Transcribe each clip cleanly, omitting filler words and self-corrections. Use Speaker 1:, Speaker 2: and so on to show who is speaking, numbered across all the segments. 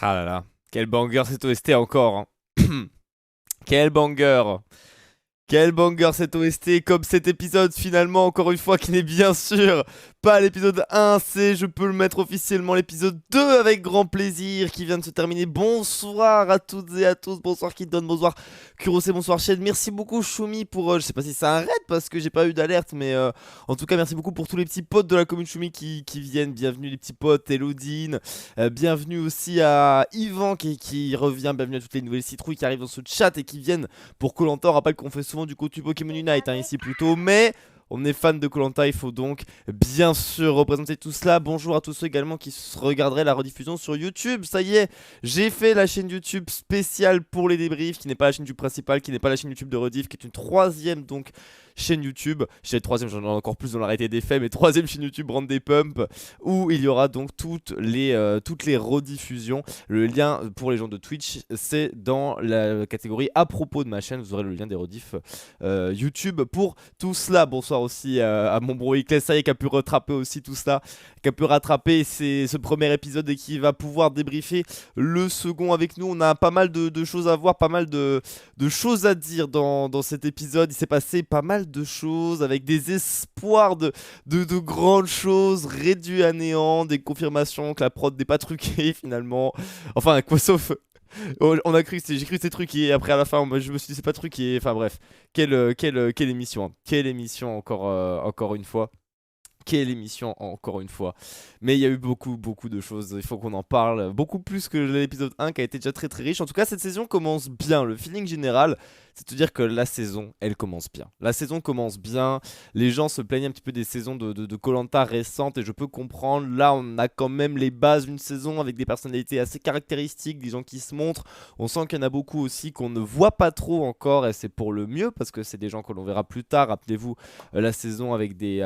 Speaker 1: Ah là là, quel banger cet OST encore, hein. Quel banger. Quel banger cet OST, comme cet épisode finalement, encore une fois, qui n'est bien sûr pas l'épisode 1, c'est, je peux le mettre officiellement, l'épisode 2 avec grand plaisir, qui vient de se terminer. Bonsoir à toutes et à tous, bonsoir Kidon, bonsoir Kurose, bonsoir Shed, merci beaucoup Shumi pour, je sais pas si ça arrête parce que j'ai pas eu d'alerte, mais en tout cas merci beaucoup pour tous les petits potes de la commune Shumi qui viennent, bienvenue les petits potes, Elodine, bienvenue aussi à Yvan qui revient, bienvenue à toutes les nouvelles citrouilles qui arrivent dans ce chat et qui viennent pour koh. On rappelle qu'on fait souvent du contenu Pokémon Unite hein, ici plutôt, mais on est fan de koh, il faut donc bien sûr représenter tout cela. Bonjour à tous ceux également qui regarderaient la rediffusion sur YouTube. Ça y est, j'ai fait la chaîne YouTube spéciale pour les débriefs, qui n'est pas la chaîne YouTube principale, qui n'est pas la chaîne YouTube de rediff, qui est une troisième donc chaîne YouTube. Chez la troisième, j'en ai encore plus dans la réalité des faits, mais troisième chaîne YouTube Brand des Pumps, où il y aura donc toutes les rediffusions. Le lien pour les gens de Twitch, c'est dans la catégorie à propos de ma chaîne. Vous aurez le lien des rediffs YouTube pour tout cela. Bonsoir aussi à mon bro Ecclesa qui a pu rattraper aussi tout cela, qui a pu rattraper ce premier épisode et qui va pouvoir débriefer le second avec nous. On a pas mal de choses à voir, pas mal de choses à dire dans cet épisode. Il s'est passé pas mal de choses avec des espoirs de grandes choses réduits à néant, des confirmations que la prod n'est pas truquée finalement. Enfin, quoi sauf... On a cru que j'ai cru que c'était truqué et après à la fin je me suis dit c'est pas truqué. Enfin bref, quelle émission, hein. Quelle émission encore une fois. Quelle émission encore une fois. Mais il y a eu beaucoup de choses, il faut qu'on en parle. Beaucoup plus que l'épisode 1 qui a été déjà très riche. En tout cas cette saison commence bien, le feeling général c'est de dire que la saison elle commence bien. La saison commence bien, les gens se plaignent un petit peu des saisons de koh récentes et je peux comprendre. Là on a quand même les bases d'une saison avec des personnalités assez caractéristiques, des gens qui se montrent. On sent qu'il y en a beaucoup aussi qu'on ne voit pas trop encore et c'est pour le mieux parce que c'est des gens que l'on verra plus tard. Rappelez-vous la saison avec des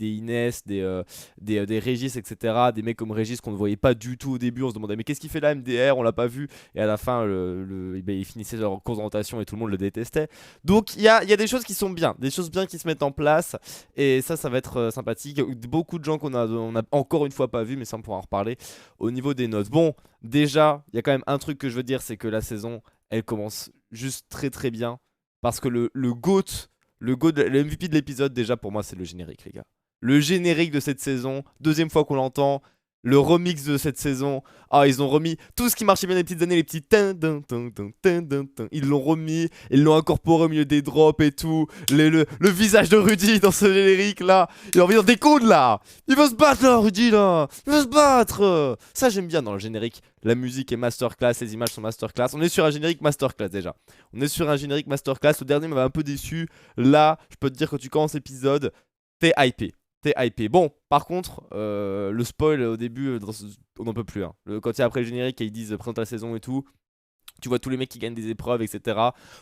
Speaker 1: Inès, des Régis, etc. Des mecs comme Régis qu'on ne voyait pas du tout au début. On se demandait mais qu'est-ce qu'il fait là MDR, on l'a pas vu. Et à la fin, ils finissaient leur course d'orientation et tout le monde le détestait. Donc il y a des choses qui sont bien, des choses bien qui se mettent en place. Et ça va être sympathique. Beaucoup de gens qu'on a encore une fois pas vu, mais ça on pourra en reparler au niveau des notes. Bon, déjà, il y a quand même un truc que je veux dire, c'est que la saison, elle commence juste très bien. Parce que le GOAT, le MVP de l'épisode, déjà pour moi, c'est le générique, les gars. Le générique de cette saison, deuxième fois qu'on l'entend. Le remix de cette saison. Ah, ils ont remis tout ce qui marchait bien dans les petites années, les petits ils l'ont remis, ils l'ont incorporé au milieu des drops et tout. Le visage de Rudy dans ce générique là. Il a envie d'en découdre là. Il veut se battre là, Rudy là. Il veut se battre. Ça, j'aime bien dans le générique. La musique est masterclass, les images sont masterclass. On est sur un générique masterclass déjà. On est sur un générique masterclass. Le dernier m'avait un peu déçu. Là, je peux te dire, quand tu commences l'épisode, t'es hypé. T'es hypé. Bon, par contre, le spoil au début, on n'en peut plus. Hein. Quand il y a après le générique et ils disent présente la saison et tout, tu vois tous les mecs qui gagnent des épreuves, etc.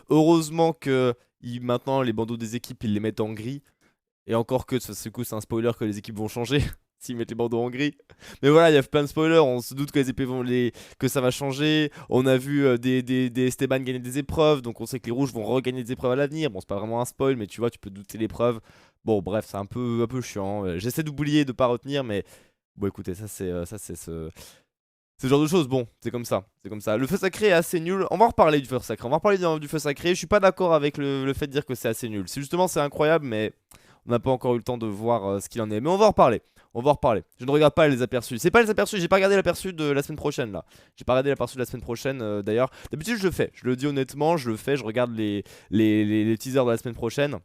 Speaker 1: Heureusement que maintenant, les bandeaux des équipes, ils les mettent en gris. Et encore que, du coup, c'est un spoiler que les équipes vont changer s'ils mettent les bandeaux en gris. Mais voilà, il y a plein de spoilers. On se doute que les équipes que ça va changer. On a vu des Esteban gagner des épreuves. Donc on sait que les rouges vont regagner des épreuves à l'avenir. Bon, c'est pas vraiment un spoil, mais tu vois, tu peux douter l'épreuve. Bon, bref, c'est un peu chiant. J'essaie d'oublier, de pas retenir, mais bon, écoutez, ça c'est ce genre de choses. Bon, c'est comme ça. C'est comme ça. Le feu sacré est assez nul. On va en reparler du feu sacré. On va en reparler du feu sacré. Je suis pas d'accord avec le fait de dire que c'est assez nul. C'est justement, c'est incroyable, mais on n'a pas encore eu le temps de voir ce qu'il en est. Mais on va en reparler. On va en reparler. Je ne regarde pas les aperçus. C'est pas les aperçus. J'ai pas regardé l'aperçu de la semaine prochaine là. J'ai pas regardé l'aperçu de la semaine prochaine d'ailleurs. D'habitude, je le fais. Je le dis honnêtement. Je le fais. Je regarde les teasers de la semaine prochaine.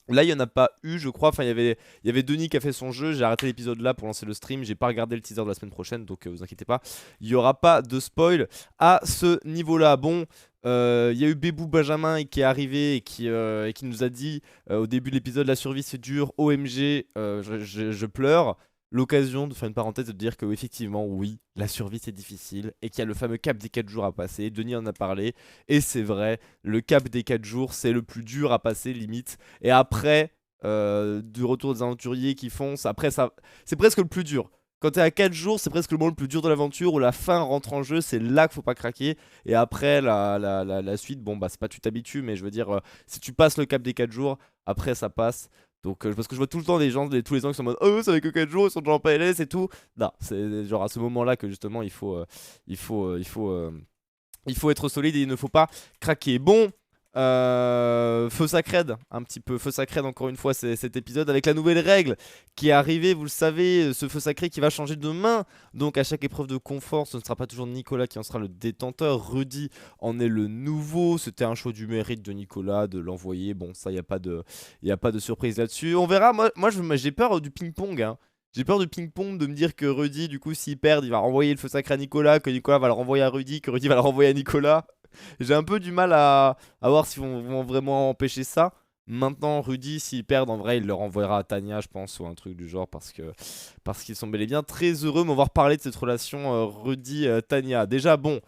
Speaker 1: Là, il n'y en a pas eu, je crois. Enfin, il y avait Denis qui a fait son jeu. J'ai arrêté l'épisode là pour lancer le stream. J'ai pas regardé le teaser de la semaine prochaine, donc vous inquiétez pas. Il n'y aura pas de spoil à ce niveau-là. Bon, il y a eu Bébou Benjamin qui est arrivé et qui nous a dit au début de l'épisode la survie c'est dur, OMG, je pleure. L'occasion de faire une parenthèse et de dire que effectivement oui, la survie c'est difficile et qu'il y a le fameux cap des 4 jours à passer. Denis en a parlé et c'est vrai, le cap des 4 jours c'est le plus dur à passer limite. Et après, du retour des aventuriers qui foncent, après ça, c'est presque le plus dur. Quand t'es à 4 jours, c'est presque le moment le plus dur de l'aventure où la fin rentre en jeu, c'est là qu'il faut pas craquer. Et après, la suite, bon bah c'est pas tu t'habitues, mais je veux dire, si tu passes le cap des 4 jours, après ça passe. Donc parce que je vois tout le temps des gens, tous les ans qui sont en mode oh ça fait que 4 jours, ils sont déjà en PLS et tout. Non, c'est genre à ce moment-là que justement il faut, euh, il faut, euh, il faut être solide et il ne faut pas craquer. Bon, feu sacred, un petit peu feu sacred encore une fois cet épisode avec la nouvelle règle qui est arrivée, vous le savez, ce feu sacré qui va changer demain. Donc à chaque épreuve de confort, ce ne sera pas toujours Nicolas qui en sera le détenteur, Rudy en est le nouveau. C'était un choix du mérite de Nicolas de l'envoyer. Bon, ça, il n'y a pas de surprise là-dessus. On verra, moi j'ai peur du ping-pong, hein. J'ai peur du ping-pong, de me dire que Rudy, du coup, s'il perd, il va renvoyer le feu sacré à Nicolas, que Nicolas va le renvoyer à Rudy, que Rudy va le renvoyer à Nicolas. J'ai un peu du mal à voir s'ils vont vraiment empêcher ça. Maintenant, Rudy, s'ils perdent, en vrai, il le renvoiera à Tania, je pense, ou un truc du genre, parce qu'ils sont bel et bien très heureux. Mais on va reparler de cette relation Rudy-Tania. Déjà, bon,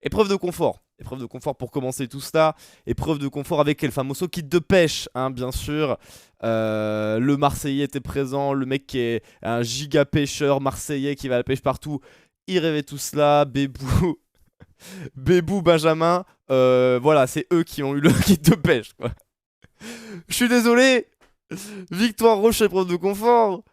Speaker 1: épreuve de confort. Épreuve de confort pour commencer tout cela. Épreuve de confort avec El Famoso kit de pêche, hein, bien sûr. Le Marseillais était présent. Le mec qui est un giga pêcheur marseillais qui va à la pêche partout. Il rêvait tout cela. Bébou, Bébou, Benjamin. Voilà, c'est eux qui ont eu le kit de pêche, quoi. Je suis désolé. Victoire Roche, épreuve de confort.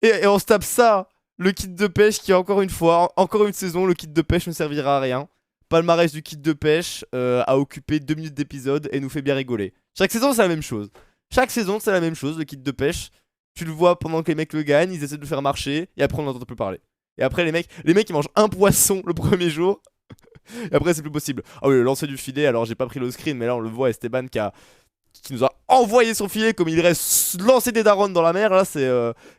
Speaker 1: Et on se tape ça. Le kit de pêche qui, encore une fois, encore une saison, le kit de pêche ne servira à rien. Palmarès du kit de pêche a occupé 2 minutes d'épisode et nous fait bien rigoler. Chaque saison, c'est la même chose. Chaque saison, c'est la même chose, le kit de pêche. Tu le vois pendant que les mecs le gagnent, ils essaient de le faire marcher, et après on n'entend plus parler. Et après, les mecs ils mangent un poisson le premier jour, et après, c'est plus possible. Ah oui, le lancer du filet, alors j'ai pas pris le screen, mais là, on le voit, Esteban qui nous a envoyé son filet comme il irait lancer des darons dans la mer. Là, c'est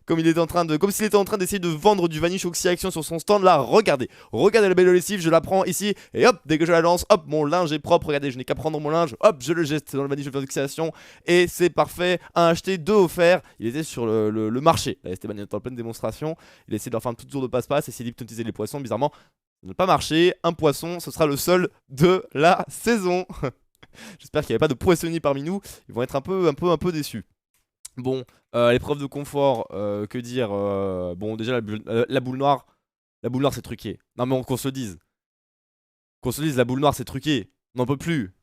Speaker 1: comme s'il était en train d'essayer de vendre du Vanish Oxy Action sur son stand. Là, regardez la belle lessive, je la prends ici et hop, dès que je la lance, hop, mon linge est propre. Regardez, je n'ai qu'à prendre mon linge, hop, je le jette dans le Vanish Oxy Action et c'est parfait. Un acheté, deux offert. Il était sur le marché. Là, Esteban est en pleine démonstration. Il essaie de leur faire un petit tour de passe-passe, essayer d'hypnotiser les poissons. Bizarrement, ça n'a pas marché. Un poisson, ce sera le seul de la saison. J'espère qu'il n'y avait pas de poissonniers parmi nous. Ils vont être un peu déçus. Bon, l'épreuve de confort, que dire bon, déjà, la boule noire. La boule noire, c'est truqué. Non, mais qu'on se le dise. Qu'on se le dise, la boule noire, c'est truqué. On n'en peut plus.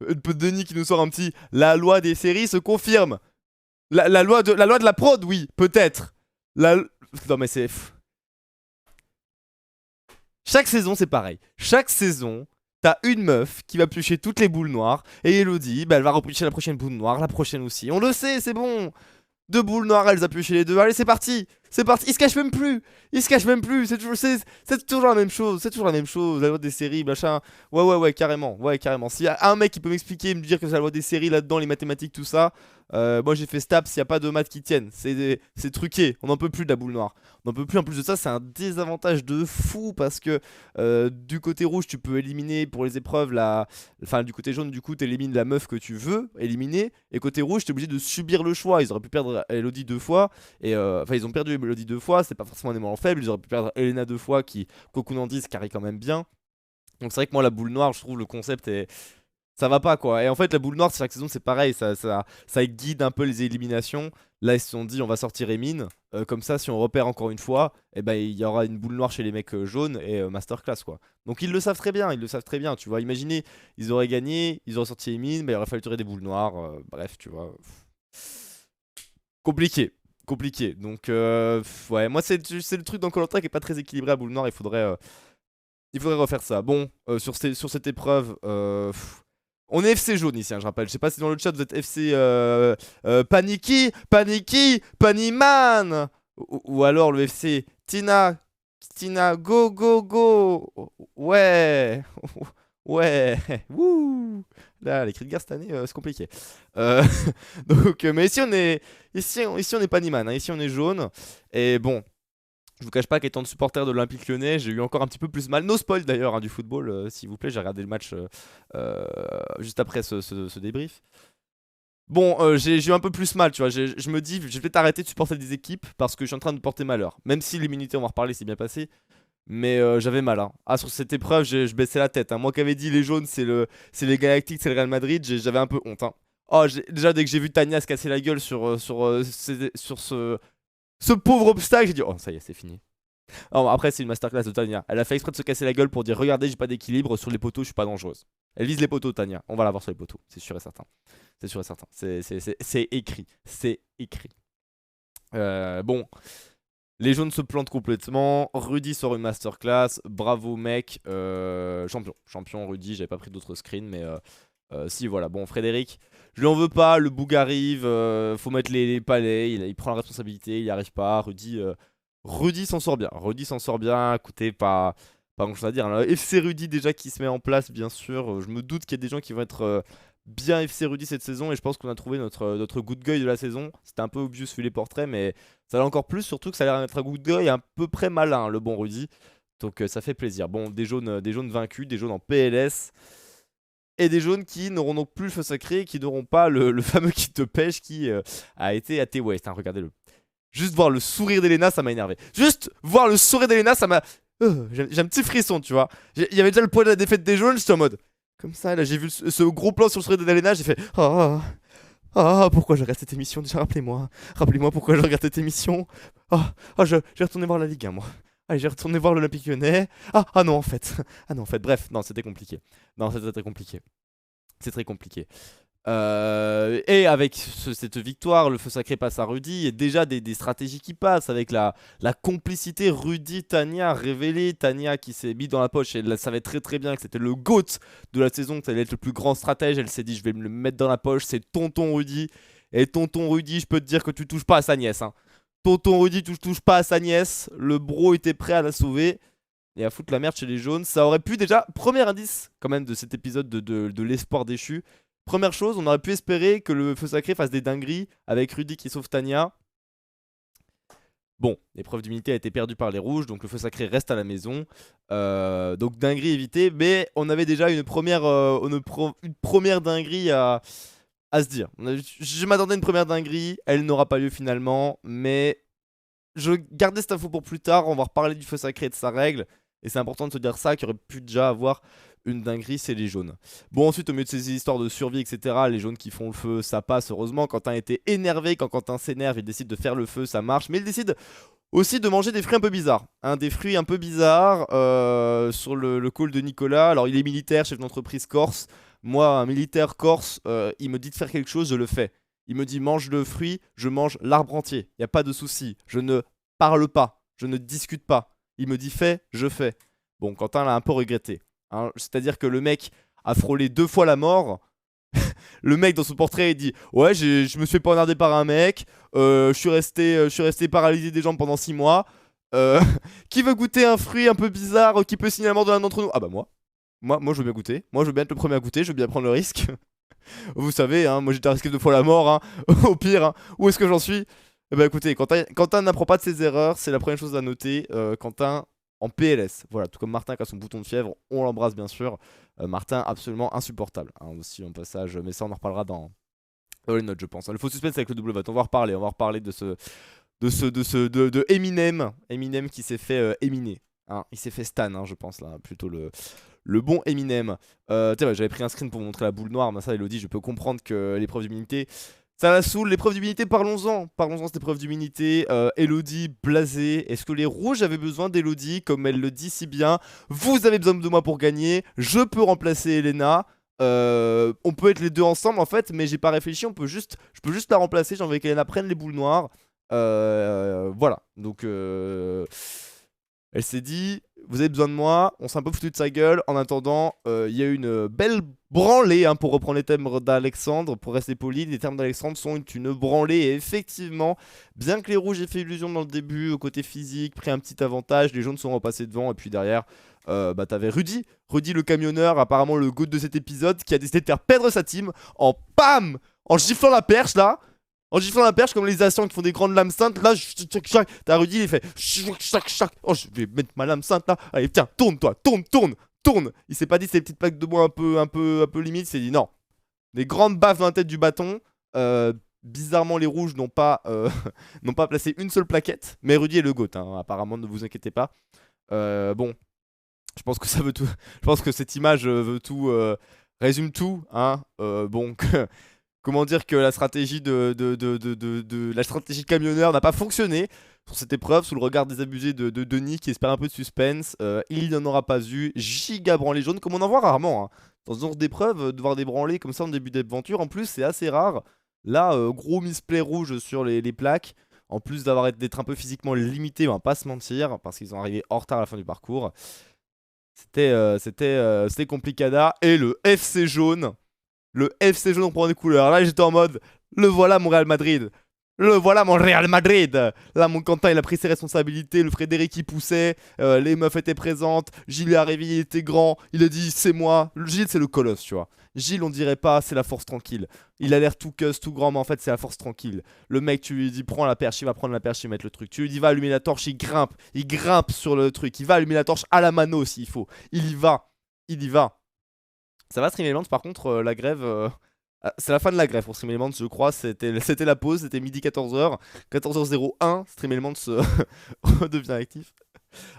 Speaker 1: Denis qui nous sort un petit. La loi des séries se confirme. La loi de la prod, oui, peut-être. Non, mais c'est. Chaque saison, c'est pareil. Chaque saison, t'as une meuf qui va piocher toutes les boules noires. Et Elodie, bah, elle va repiocher la prochaine boule noire, la prochaine aussi. On le sait, c'est bon. Deux boules noires, elle les a pioché les deux. Allez, c'est parti. C'est parti. Il se cache même plus. Il se cache même plus. C'est toujours la même chose. C'est toujours la même chose. La loi des séries, machin. Ouais, carrément. Ouais, carrément. S'il y a un mec qui peut m'expliquer, me dire que c'est la loi des séries là-dedans, les mathématiques, tout ça. Moi j'ai fait STAPS, il n'y a pas de maths qui tiennent. C'est truqué. On n'en peut plus de la boule noire. On n'en peut plus. En plus de ça, c'est un désavantage de fou parce que du côté rouge, tu peux éliminer pour les épreuves enfin, du côté jaune, du coup, t'élimines la meuf que tu veux éliminer. Et côté rouge, t'es obligé de subir le choix. Ils auraient pu perdre Elodie 2 fois. Et enfin, ils ont perdu Elodie 2 fois. C'est pas forcément un élément faible. Ils auraient pu perdre Elena 2 fois qui, Coco Nandis, carré quand même bien. Donc c'est vrai que moi, la boule noire, je trouve le concept est. Ça va pas quoi. Et en fait, la boule noire, chaque saison, c'est pareil. Ça guide un peu les éliminations. Là, ils se sont dit, on va sortir Emine. Comme ça, si on repère encore une fois, eh ben, il y aura une boule noire chez les mecs jaunes et masterclass quoi. Donc ils le savent très bien. Ils le savent très bien. Tu vois, imaginez, ils auraient gagné, ils auraient sorti Emine, mais il aurait fallu tirer des boules noires. Bref, tu vois. Compliqué. Compliqué. Donc, ouais, moi, c'est le truc dans Koh-Lanta qui est pas très équilibré à boule noire. Il faudrait refaire ça. Bon, sur cette épreuve. On est FC jaune ici, hein, je rappelle. Je sais pas si dans le chat vous êtes FC Paniki, Paniman, ou alors le FC Tina, go, go, go. Ouais, ouais, wouh. Là, les cris de guerre cette année, c'est compliqué. Donc, mais ici on est Paniman, hein, ici on est jaune. Et bon. Je vous cache pas qu'étant de supporter de l'Olympique Lyonnais, j'ai eu encore un petit peu plus mal. No spoil d'ailleurs hein, du football, s'il vous plaît. J'ai regardé le match juste après ce débrief. Bon, j'ai eu un peu plus mal, tu vois. Je me dis, je vais peut-être arrêter de supporter des équipes parce que je suis en train de porter malheur. Même si l'immunité, on va en reparler, c'est bien passé. Mais j'avais mal. Hein. Ah, sur cette épreuve, je baissais la tête. Hein. Moi qui avais dit les jaunes, c'est les Galactiques, c'est le Real Madrid, j'avais un peu honte. Hein. Oh, déjà, dès que j'ai vu Tania se casser la gueule sur ce pauvre obstacle, j'ai dit oh ça y est c'est fini. Alors, après c'est une masterclass de Tania. Elle a fait exprès de se casser la gueule pour dire regardez j'ai pas d'équilibre sur les poteaux je suis pas dangereuse. Elle vise les poteaux, Tania. On va la voir sur les poteaux, c'est sûr et certain. C'est sûr et certain. C'est écrit. C'est écrit. Bon. Les jaunes se plantent complètement. Rudy sort une masterclass. Bravo, mec. Champion, Rudy. J'avais pas pris d'autres screens, mais si, voilà. Bon, Frédéric, je lui en veux pas. Le boug arrive. Faut mettre les palais. Il prend la responsabilité. Il n'y arrive pas. Rudy s'en sort bien. Rudy s'en sort bien. Écoutez, pas grand chose à dire. Alors, FC Rudy déjà qui se met en place, bien sûr. Je me doute qu'il y a des gens qui vont être bien FC Rudy cette saison. Et je pense qu'on a trouvé notre good guy de la saison. C'était un peu obvious vu les portraits, mais ça l'est encore plus. Surtout que ça a l'air d'être un good guy à peu près malin, le bon Rudy. Donc ça fait plaisir. Bon, des jaunes vaincus, des jaunes en PLS. Et des jaunes qui n'auront donc plus le feu sacré, qui n'auront pas le fameux kit de pêche qui a été à T-West. Hein, regardez-le. Juste voir le sourire d'Elena, ça m'a énervé. Juste voir le sourire d'Elena, ça m'a... j'ai un petit frisson, tu vois. Il y avait déjà le poids de la défaite des jaunes, j'étais en mode... Comme ça, là, j'ai vu ce gros plan sur le sourire d'Elena, j'ai fait... Pourquoi je regarde cette émission déjà, rappelez-moi. Rappelez-moi pourquoi je regarde cette émission. Je vais retourner voir la Ligue 1, moi. Allez, j'ai retourné voir l'Olympique Lyonnais. Non, en fait. Bref, non, c'était compliqué. Non, c'était très compliqué. C'est très compliqué. Et avec cette victoire, le feu sacré passe à Rudy. Et déjà des stratégies qui passent avec la complicité Rudy-Tania révélée. Tania qui s'est mise dans la poche. Elle savait très très bien que c'était le GOAT de la saison, que ça allait être le plus grand stratège. Elle s'est dit, je vais me le mettre dans la poche. C'est tonton Rudy. Et tonton Rudy, je peux te dire que tu touches pas à sa nièce. Hein. Tonton Rudy, tu touches pas à sa nièce. Le bro était prêt à la sauver et à foutre la merde chez les jaunes. Ça aurait pu déjà, premier indice quand même de cet épisode de l'espoir déchu. Première chose, on aurait pu espérer que le feu sacré fasse des dingueries avec Rudy qui sauve Tania. Bon, l'épreuve d'immunité a été perdue par les rouges, donc le feu sacré reste à la maison. Donc dinguerie évitée, mais on avait déjà une première dinguerie à se dire. Je m'attendais à une première dinguerie, elle n'aura pas lieu finalement, mais je gardais cette info pour plus tard. On va reparler du feu sacré et de sa règle, et c'est important de se dire ça, qu'il aurait pu déjà avoir une dinguerie, c'est les jaunes. Bon, ensuite, au milieu de ces histoires de survie, etc., les jaunes qui font le feu, ça passe, heureusement. Quentin était énervé, quand Quentin s'énerve, il décide de faire le feu, ça marche, mais il décide aussi de manger des fruits un peu bizarres. Hein, des fruits un peu bizarres sur le call de Nicolas. Alors, il est militaire, chef d'entreprise corse. Moi, un militaire corse, il me dit de faire quelque chose, je le fais. Il me dit mange le fruit, je mange l'arbre entier. Il n'y a pas de souci. Je ne parle pas, je ne discute pas. Il me dit fais, je fais. Bon, Quentin l'a un peu regretté. Hein, c'est-à-dire que le mec a frôlé 2 fois la mort. Le mec dans son portrait il dit ouais, je me suis fait poignarder par un mec, je suis resté paralysé des jambes pendant 6 mois. Qui veut goûter un fruit un peu bizarre qui peut signer la mort de l'un d'entre nous? Ah bah moi je veux bien goûter. Moi je veux bien être le premier à goûter, je veux bien prendre le risque. Vous savez, hein, moi j'étais risqué 2 fois la mort, hein. Au pire, hein. Où est-ce que j'en suis? Eh bah écoutez, Quentin n'apprend pas de ses erreurs, c'est la première chose à noter. Quentin en PLS, voilà, tout comme Martin qui a son bouton de fièvre, on l'embrasse bien sûr. Martin absolument insupportable, hein, aussi en passage, mais ça on en reparlera dans les notes je pense. Le faux suspense avec le double vote, on va reparler de Eminem qui s'est fait éminer. Hein, il s'est fait stan, hein, je pense là, plutôt le bon Eminem. J'avais pris un screen pour vous montrer la boule noire, mais ça Elodie, je peux comprendre que l'épreuve d'immunité ça la saoule. L'épreuve d'immunité, parlons-en cette épreuve d'immunité. Elodie, blasée. Est-ce que les rouges avaient besoin d'Elodie? Comme elle le dit si bien, vous avez besoin de moi pour gagner, je peux remplacer Elena. On peut être les deux ensemble en fait, mais j'ai pas réfléchi, je peux juste la remplacer. J'ai envie qu'Elena prenne les boules noires. Voilà, donc elle s'est dit, vous avez besoin de moi, on s'est un peu foutu de sa gueule. En attendant, il y a eu une belle branlée, hein, pour reprendre les termes d'Alexandre, pour rester poli. Les termes d'Alexandre sont une branlée. Et effectivement, bien que les rouges aient fait illusion dans le début, au côté physique, pris un petit avantage, les jaunes sont repassés devant. Et puis derrière, t'avais Rudy le camionneur, apparemment le goat de cet épisode, qui a décidé de faire perdre sa team en PAM, en giflant la perche là. En giflant la perche comme les Asians qui font des grandes lames saintes. Là, t'as Rudy, il fait oh, je vais mettre ma lame sainte là. Allez, tiens, tourne toi, tourne. Il s'est pas dit ces petites plaques de bois un peu limite. Il s'est dit non. Des grandes baffes dans la tête du bâton. Bizarrement, les rouges n'ont pas placé une seule plaquette. Mais Rudy est le GOAT, hein, apparemment, ne vous inquiétez pas. Bon, je pense que ça veut tout. Je pense que cette image veut tout, résume tout. Hein. Bon. Comment dire que la stratégie la stratégie camionneur n'a pas fonctionné sur cette épreuve, sous le regard désabusé de Denis qui espère un peu de suspense. Il n'en aura pas eu. Giga branlé jaune, comme on en voit rarement. Hein. Dans ce genre d'épreuve, de voir des branlés comme ça en début d'aventure, en plus, c'est assez rare. Là, gros misplay rouge sur les plaques. En plus d'être un peu physiquement limité, on va pas se mentir, parce qu'ils sont arrivés en retard à la fin du parcours. C'était complicada. Et le FC jaune. Le FC jaune, on prend des couleurs. Là, j'étais en mode, le voilà mon Real Madrid. Le voilà mon Real Madrid. Là, mon Quentin, il a pris ses responsabilités. Le Frédéric, il poussait. Les meufs étaient présentes. Gilles est arrivé, il était grand. Il a dit, c'est moi. Gilles, c'est le colosse, tu vois. Gilles, on dirait pas, c'est la force tranquille. Il a l'air tout cuss, tout grand, mais en fait, c'est la force tranquille. Le mec, tu lui dis, prends la perche, il va prendre la perche, il va mettre le truc. Tu lui dis, va allumer la torche, il grimpe. Il grimpe sur le truc. Il va allumer la torche à la mano s'il faut. Il y va. Il y va. Ça va, Stream Elements, par contre, la grève. C'est la fin de la grève pour Stream Elements, je crois. C'était la pause, c'était midi 14h. 14h01, Stream Elements redevient actif.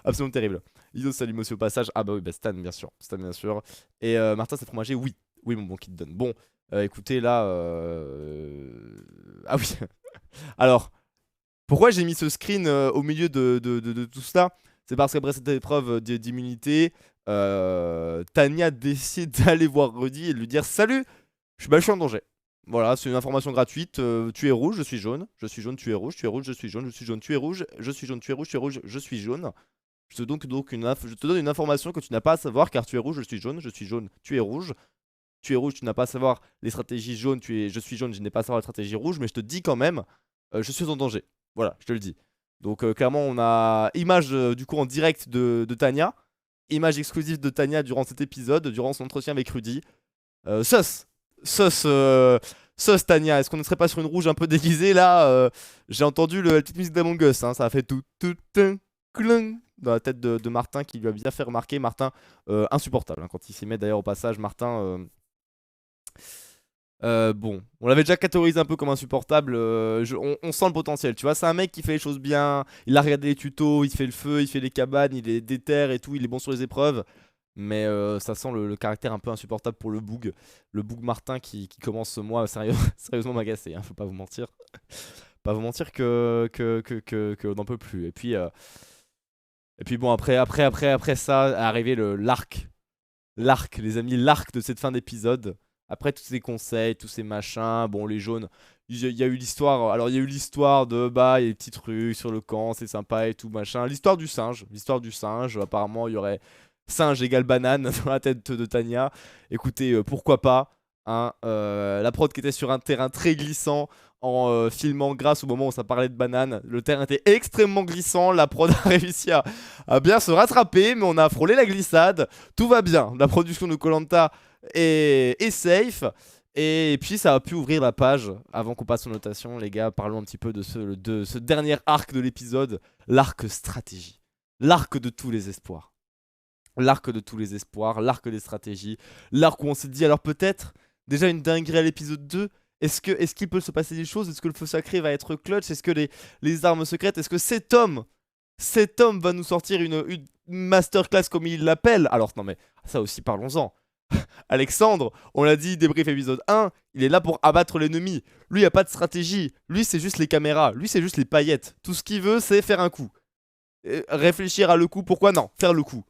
Speaker 1: Absolument terrible. Iso, salut aussi au passage. Ah bah oui, bah Stan, bien sûr. Stan, bien sûr. Et Martin, c'est fromager. Oui. Oui, mon bon qui te donne. Bon, écoutez, là. Ah oui. Alors, pourquoi j'ai mis ce screen au milieu de tout cela? C'est parce qu'après cette épreuve d'immunité, Tania décide d'aller voir Rudy et de lui dire salut, je suis en danger. Voilà, c'est une information gratuite. Tu es rouge, je suis jaune. Je suis jaune, tu es rouge. Tu es rouge, je suis jaune. Je suis jaune, tu es rouge. Je suis jaune, tu es rouge. Tu es rouge, je suis jaune. Je te donne une information que tu n'as pas à savoir car tu es rouge, je suis jaune. Je suis jaune, tu es rouge. Tu es rouge, tu n'as pas à savoir les stratégies jaunes. Je suis jaune, je n'ai pas à savoir les stratégies rouges. Mais je te dis quand même, je suis en danger. Voilà, je te le dis. Donc clairement, on a image du coup en direct de Tania. Image exclusive de Tania durant cet épisode, durant son entretien avec Rudy. Sus Tania, est-ce qu'on ne serait pas sur une rouge un peu déguisée là? J'ai entendu la petite musique d'Among Us, hein, ça a fait tout clung dans la tête de Martin qui lui a bien fait remarquer. Martin, insupportable hein, quand il s'y met d'ailleurs au passage. Martin, bon, on l'avait déjà catégorisé un peu comme insupportable. On sent le potentiel, tu vois. C'est un mec qui fait les choses bien. Il a regardé les tutos, il fait le feu, il fait les cabanes, il est déter et tout. Il est bon sur les épreuves. Mais ça sent le caractère un peu insupportable pour le Boog. Le Boog Martin qui commence, moi, sérieusement m'agacer. Hein, faut pas vous mentir. Pas vous mentir que on n'en peut plus. Et puis bon, après ça, est arrivé l'arc. L'arc, les amis, l'arc de cette fin d'épisode. Après tous ces conseils, tous ces machins, bon les jaunes, il y a eu l'histoire, alors il y a eu l'histoire de, bah il y a des petits trucs sur le camp, c'est sympa et tout machin. L'histoire du singe, apparemment il y aurait singe égale banane dans la tête de Tania. Écoutez, pourquoi pas, hein, la prod qui était sur un terrain très glissant, en filmant grâce au moment où ça parlait de banane. Le terrain était extrêmement glissant, la prod a réussi à bien se rattraper, mais on a frôlé la glissade, tout va bien. La production de koh est safe. Et puis ça a pu ouvrir la page. Avant qu'on passe aux notations, les gars, parlons un petit peu de ce dernier arc de l'épisode, l'arc stratégie. L'arc de tous les espoirs. L'arc de tous les espoirs, l'arc des stratégies. L'arc où on s'est dit, alors peut-être, déjà une dinguerie à l'épisode 2. Est-ce qu'il peut se passer des choses? Est-ce que le feu sacré va être clutch? Est-ce que les armes secrètes? Est-ce que cet homme va nous sortir une masterclass comme il l'appelle? Alors non mais, ça aussi parlons-en. Alexandre, on l'a dit, débrief épisode 1, il est là pour abattre l'ennemi. Lui, il n'y a pas de stratégie. Lui, c'est juste les caméras. Lui, c'est juste les paillettes. Tout ce qu'il veut, c'est faire un coup. Réfléchir à le coup, pourquoi non? Faire le coup.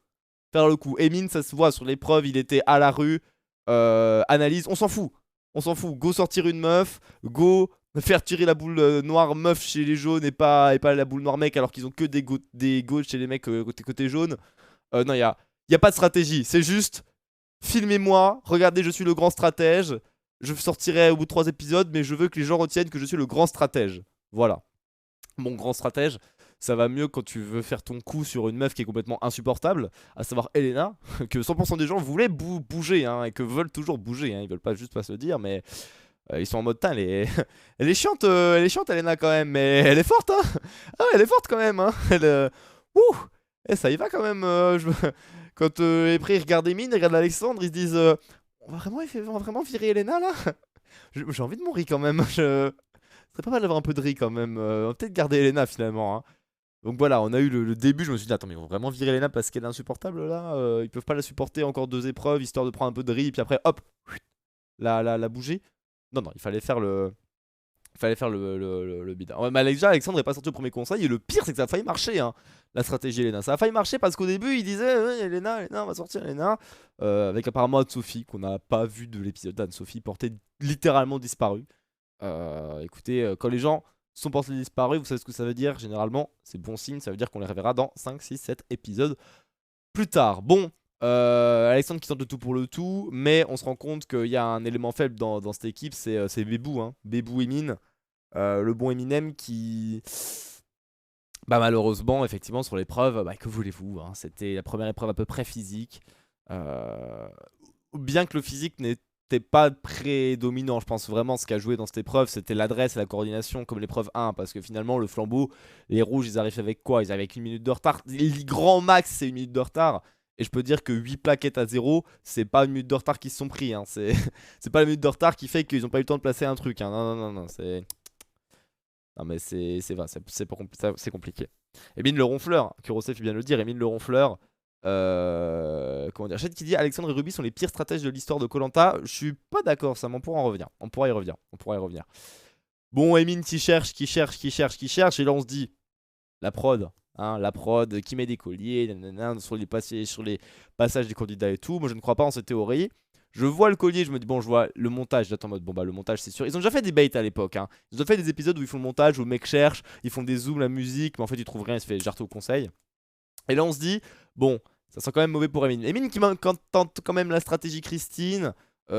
Speaker 1: Faire le coup. Emin, ça se voit sur l'épreuve, il était à la rue. Analyse, on s'en fout. On s'en fout. Go sortir une meuf. Go faire tirer la boule noire meuf chez les jaunes et pas la boule noire mec alors qu'ils ont que des go chez les mecs côté jaune. Non, il y a pas de stratégie. C'est juste... Filmez-moi, regardez, je suis le grand stratège. Je sortirai au bout de 3 épisodes, mais je veux que les gens retiennent que je suis le grand stratège. Voilà. Mon grand stratège, ça va mieux quand tu veux faire ton coup sur une meuf qui est complètement insupportable, à savoir Elena, que 100% des gens voulaient bouger, hein, et que veulent toujours bouger. Hein. Ils veulent pas juste pas se le dire, mais ils sont en mode, elle est... elle est chiante, Elena, quand même, mais elle est forte, hein. Ah, elle est forte quand même, hein. Ouh, et ça y va quand même, Quand après ils regardent Emine, ils regardent Alexandre, ils se disent on va vraiment virer Elena là? J'ai envie de mourir quand même. Ce serait pas mal d'avoir un peu de riz quand même. On va peut-être garder Elena finalement. Hein. Donc voilà, on a eu le début. Je me suis dit, attends, mais ils vont vraiment virer Elena parce qu'elle est insupportable là? Ils peuvent pas la supporter encore 2 épreuves histoire de prendre un peu de riz. Et puis après, hop, la bouger. Non, il fallait faire Il fallait faire le bid. Ouais, mais déjà, Alexandre est pas sorti au premier conseil. Et le pire, c'est que ça a failli marcher, hein, la stratégie Elena. Ça a failli marcher parce qu'au début, il disait Elena, on va sortir Elena. Avec apparemment Anne-Sophie, qu'on n'a pas vu de l'épisode. Anne-Sophie portée littéralement disparue. Écoutez, quand les gens sont portés disparus, vous savez ce que ça veut dire. Généralement, c'est bon signe. Ça veut dire qu'on les reverra dans 5, 6, 7 épisodes plus tard. Bon. Alexandre qui tente le tout pour le tout, mais on se rend compte qu'il y a un élément faible dans cette équipe, c'est Bébou, hein. Bébou et Mine, le bon Eminem qui, bah malheureusement, effectivement sur l'épreuve, bah que voulez-vous, hein, c'était la première épreuve à peu près physique, bien que le physique n'était pas prédominant. Je pense vraiment ce qui a joué dans cette épreuve, c'était l'adresse et la coordination comme l'épreuve 1, parce que finalement le flambeau, les rouges ils arrivent avec quoi? Ils arrivent avec 1 minute de retard, le grand max c'est 1 minute de retard. Et je peux dire que 8 plaquettes à 0, c'est pas 1 minute de retard qui se sont pris, hein. C'est pas la minute de retard qui fait qu'ils ont pas eu le temps de placer un truc, hein. Non, non, non, non, c'est... Non mais c'est compliqué. Emile le ronfleur, Kurosef fait bien le dire, Emile le ronfleur. Comment dire, Chet qui dit Alexandre et Ruby sont les pires stratèges de l'histoire de koh. Je suis pas d'accord, ça, mais on pourra en revenir. On pourra y revenir. Bon, Emile qui cherche, et là on se dit, la prod. Hein, la prod qui met des colliers sur les passages des candidats et tout. Moi je ne crois pas en cette théorie. Je vois le collier, je me dis bon, je vois le montage. J'attends en mode bon bah le montage c'est sûr. Ils ont déjà fait des baits à l'époque, hein. Ils ont fait des épisodes où ils font le montage, où le mec cherche, ils font des zooms, la musique, mais en fait ils trouvent rien, il se fait jarter au conseil. Et là on se dit bon, ça sent quand même mauvais pour Emine. Emine qui tente quand même la stratégie Christine.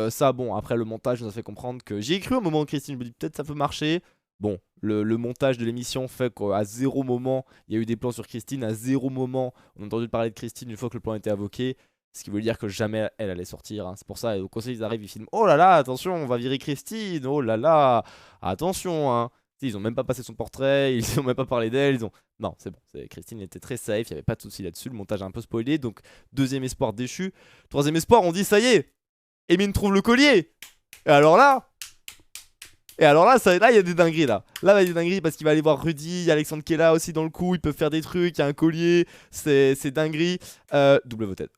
Speaker 1: Ça bon, après le montage nous a fait comprendre que j'y ai cru au moment où Christine, je me dis peut-être ça peut marcher. Bon, le montage de l'émission fait qu'à 0 moment, il y a eu des plans sur Christine. À 0 moment, on a entendu parler de Christine une fois que le plan était invoqué. Ce qui veut dire que jamais elle allait sortir, hein. C'est pour ça, au conseil, ils arrivent, ils filment. Oh là là, attention, on va virer Christine. Oh là là, attention, hein. Ils ont même pas passé son portrait, ils ont même pas parlé d'elle. Non, c'est bon. Christine était très safe, il n'y avait pas de souci là-dessus. Le montage a un peu spoilé. Donc, deuxième espoir déchu. Troisième espoir, on dit ça y est, Emine trouve le collier. Et alors là, là, il y a des dingueries là. Là, il y a des dingueries parce qu'il va aller voir Rudy, il y a Alexandre qui est là aussi dans le coup, ils peuvent faire des trucs, il y a un collier, c'est dinguerie. Double voted.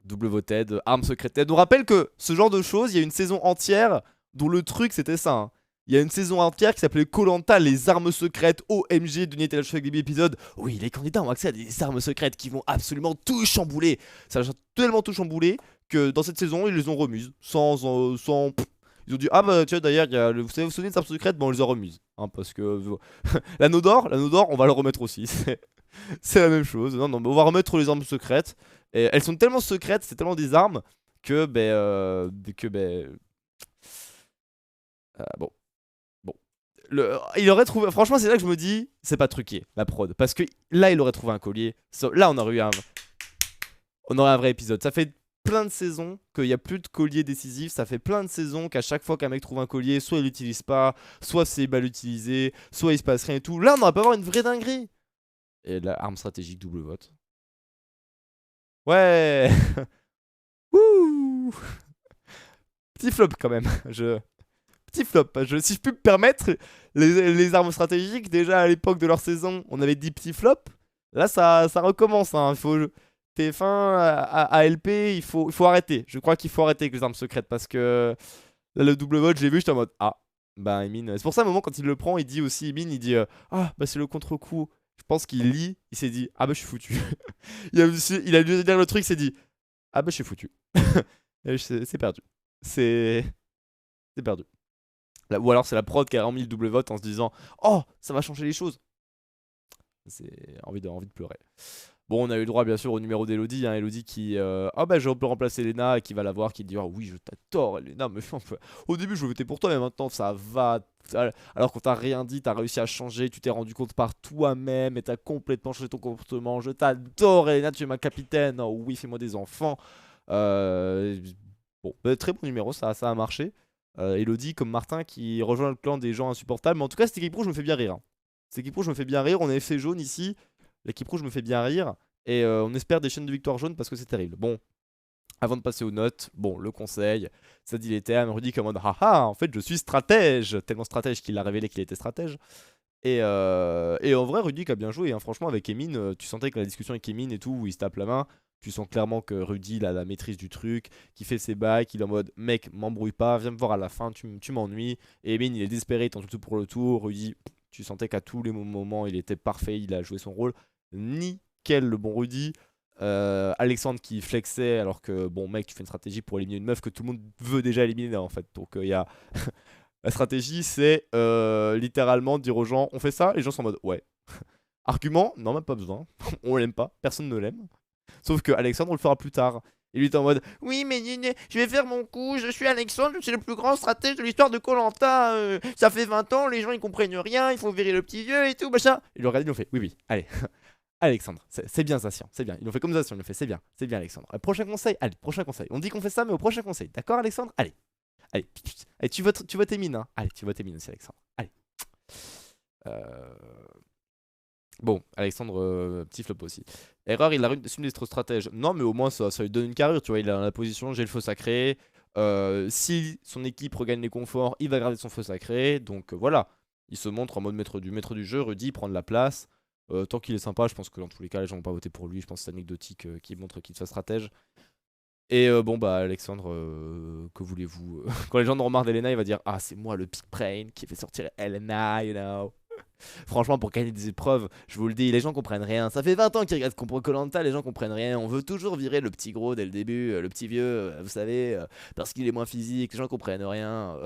Speaker 1: Double voted, arme secrète. On rappelle que ce genre de choses, il y a une saison entière dont le truc c'était ça, hein. Il y a une saison entière qui s'appelait koh, les armes secrètes, OMG, de Niettel avec début épisode. Oui, les candidats ont accès à des armes secrètes qui vont absolument tout chambouler. Ça va tellement tout chambouler que dans cette saison, ils les ont remises. Ils ont dit ah bah tiens d'ailleurs vous savez vous souvenez des armes secrètes, bon on les a remises, hein, parce que l'anneau d'or on va le remettre aussi. C'est la même chose. Non mais on va remettre les armes secrètes. Et elles sont tellement secrètes, c'est tellement des armes que bon. Il aurait trouvé. Franchement, c'est là que je me dis, c'est pas truqué la prod, parce que là, il aurait trouvé un collier. Là, on aurait un vrai épisode. Ça fait plein de saisons qu'il n'y a plus de collier décisif. Ça fait plein de saisons qu'à chaque fois qu'un mec trouve un collier, soit il l'utilise pas, soit c'est mal utilisé, soit il se passe rien et tout. Là, on aurait pas avoir une vraie dinguerie. Et la arme stratégique double vote. Ouais. Wouh. Petit flop quand même. Petit flop. Si je puis me permettre, les armes stratégiques, déjà à l'époque de leur saison, on avait dit petit flop. Là, ça recommence, hein. Il faut TF1, ALP, il faut arrêter. Je crois qu'il faut arrêter avec les armes secrètes parce que là, le double vote, j'ai vu, j'étais en mode ah, bah Emine. C'est pour ça, à un moment, quand il le prend, il dit aussi, Emine, il dit ah, bah c'est le contre-coup. Je pense qu'il lit, il s'est dit ah, bah je suis foutu. il a dû dire le truc, il s'est dit ah, bah je suis foutu. C'est perdu. C'est perdu. Ou alors c'est la prod qui a remis le double vote en se disant oh, ça va changer les choses. C'est envie de pleurer. Bon, on a eu le droit bien sûr au numéro d'Elodie, hein, Elodie qui ah bah je peux remplacer Elena et qui va la voir, qui dit oh oui je t'adore Elena, mais au début je votais pour toi mais maintenant ça va. Alors qu'on t'a rien dit, t'as réussi à changer, tu t'es rendu compte par toi-même et t'as complètement changé ton comportement. Je t'adore Elena, tu es ma capitaine. Oh oui, fais-moi des enfants. Bon, très bon numéro, ça a marché. Elodie comme Martin qui rejoint le clan des gens insupportables. Mais en tout cas, cette équipe rouge me fait bien rire, hein. Cette équipe rouge me fait bien rire. On est effet jaune ici. L'équipe rouge me fait bien rire. Et on espère des chaînes de victoire jaune parce que c'est terrible. Bon, avant de passer aux notes, bon, le conseil, ça dit les termes. Rudy comme haha, en fait, je suis stratège. Tellement stratège qu'il a révélé qu'il était stratège. Et en vrai, Rudy qui a bien joué, hein. Franchement, avec Emine, tu sentais que la discussion avec Emine et tout, où il se tape la main, Tu sens clairement que Rudy il a la maîtrise du truc, qui fait ses bails, qu'il est en mode mec, m'embrouille pas, viens me voir à la fin, tu m'ennuies. Et Emin il est désespéré, il tente tout pour le tour. Rudy, tu sentais qu'à tous les moments il était parfait, il a joué son rôle. Nickel le bon Rudy. Alexandre qui flexait alors que bon mec tu fais une stratégie pour éliminer une meuf que tout le monde veut déjà éliminer en fait. Donc il y a la stratégie c'est littéralement dire aux gens on fait ça, les gens sont en mode ouais. Argument, non même pas besoin, on l'aime pas, personne ne l'aime. Sauf que Alexandre on le fera plus tard. Et lui est en mode oui mais je vais faire mon coup, je suis Alexandre, je suis le plus grand stratège de l'histoire de koh ça fait 20 ans, les gens ils comprennent rien, il faut virer le petit vieux et tout machin. Et le regardé ils ont fait oui allez. Alexandre, c'est bien ça, c'est bien. Ils l'ont fait comme ça, ils l'ont fait, c'est bien Alexandre. Prochain conseil, allez, prochain conseil. On dit qu'on fait ça, mais au prochain conseil. D'accord Alexandre? Allez, allez, allez, tu votes Emine, hein. Allez, tu votes Emine aussi Alexandre. Allez. Bon, Alexandre, petit flop aussi. Erreur, il a une des trop stratèges. Non, mais au moins ça lui donne une carrure, tu vois. Il a la position, j'ai le feu sacré. Si son équipe regagne les conforts, il va garder son feu sacré. Donc voilà, il se montre en mode maître du jeu. Rudy prend de la place. Tant qu'il est sympa, je pense que dans tous les cas, les gens vont pas voter pour lui. Je pense que c'est anecdotique qui montre qu'il soit stratège. Et bon, bah, Alexandre, que voulez-vous? Quand les gens en marre d'Elena, il va dire ah, c'est moi le big brain qui fait sortir Elena, you know. Franchement, pour gagner des épreuves, je vous le dis, les gens comprennent rien. Ça fait 20 ans qu'ils regardent koh les gens comprennent rien. On veut toujours virer le petit gros dès le début, le petit vieux, vous savez, parce qu'il est moins physique, les gens comprennent rien.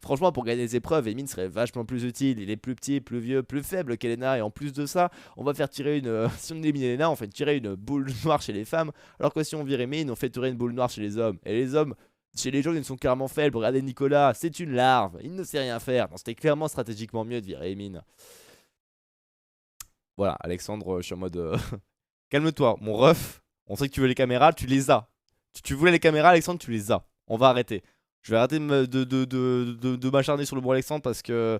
Speaker 1: Franchement, pour gagner des épreuves, Emin serait vachement plus utile. Il est plus petit, plus vieux, plus faible qu'Elena. Et en plus de ça, on va faire tirer une. Si on élimine Elena, on fait tirer une boule noire chez les femmes. Alors que si on vire Emin, on fait tirer une boule noire chez les hommes. Et les hommes. Chez les jaunes, ils sont clairement faibles. Regardez Nicolas, c'est une larve. Il ne sait rien faire. C'était clairement stratégiquement mieux de virer Emin. Voilà, Alexandre, je suis en mode calme-toi, mon ref. On sait que tu veux les caméras, tu les as. Tu voulais les caméras, Alexandre, tu les as. On va arrêter. Je vais arrêter de m'acharner sur le bon Alexandre parce que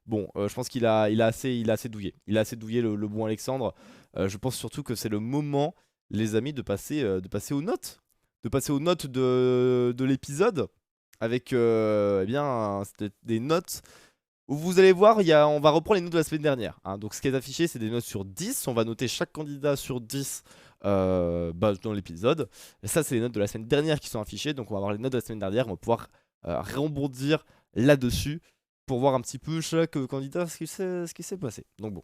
Speaker 1: bon, je pense qu'il a assez douillé. Il a assez douillé le bon Alexandre. Je pense surtout que c'est le moment, les amis, de passer aux notes. De passer aux notes de l'épisode. Avec eh bien, des notes où vous allez voir, on va reprendre les notes de la semaine dernière. Hein. Donc ce qui est affiché, c'est des notes sur 10. On va noter chaque candidat sur 10 dans l'épisode. Et ça, c'est les notes de la semaine dernière qui sont affichées. Donc on va avoir les notes de la semaine dernière. On va pouvoir rebondir là-dessus pour voir un petit peu chaque candidat ce qui s'est passé. Donc bon,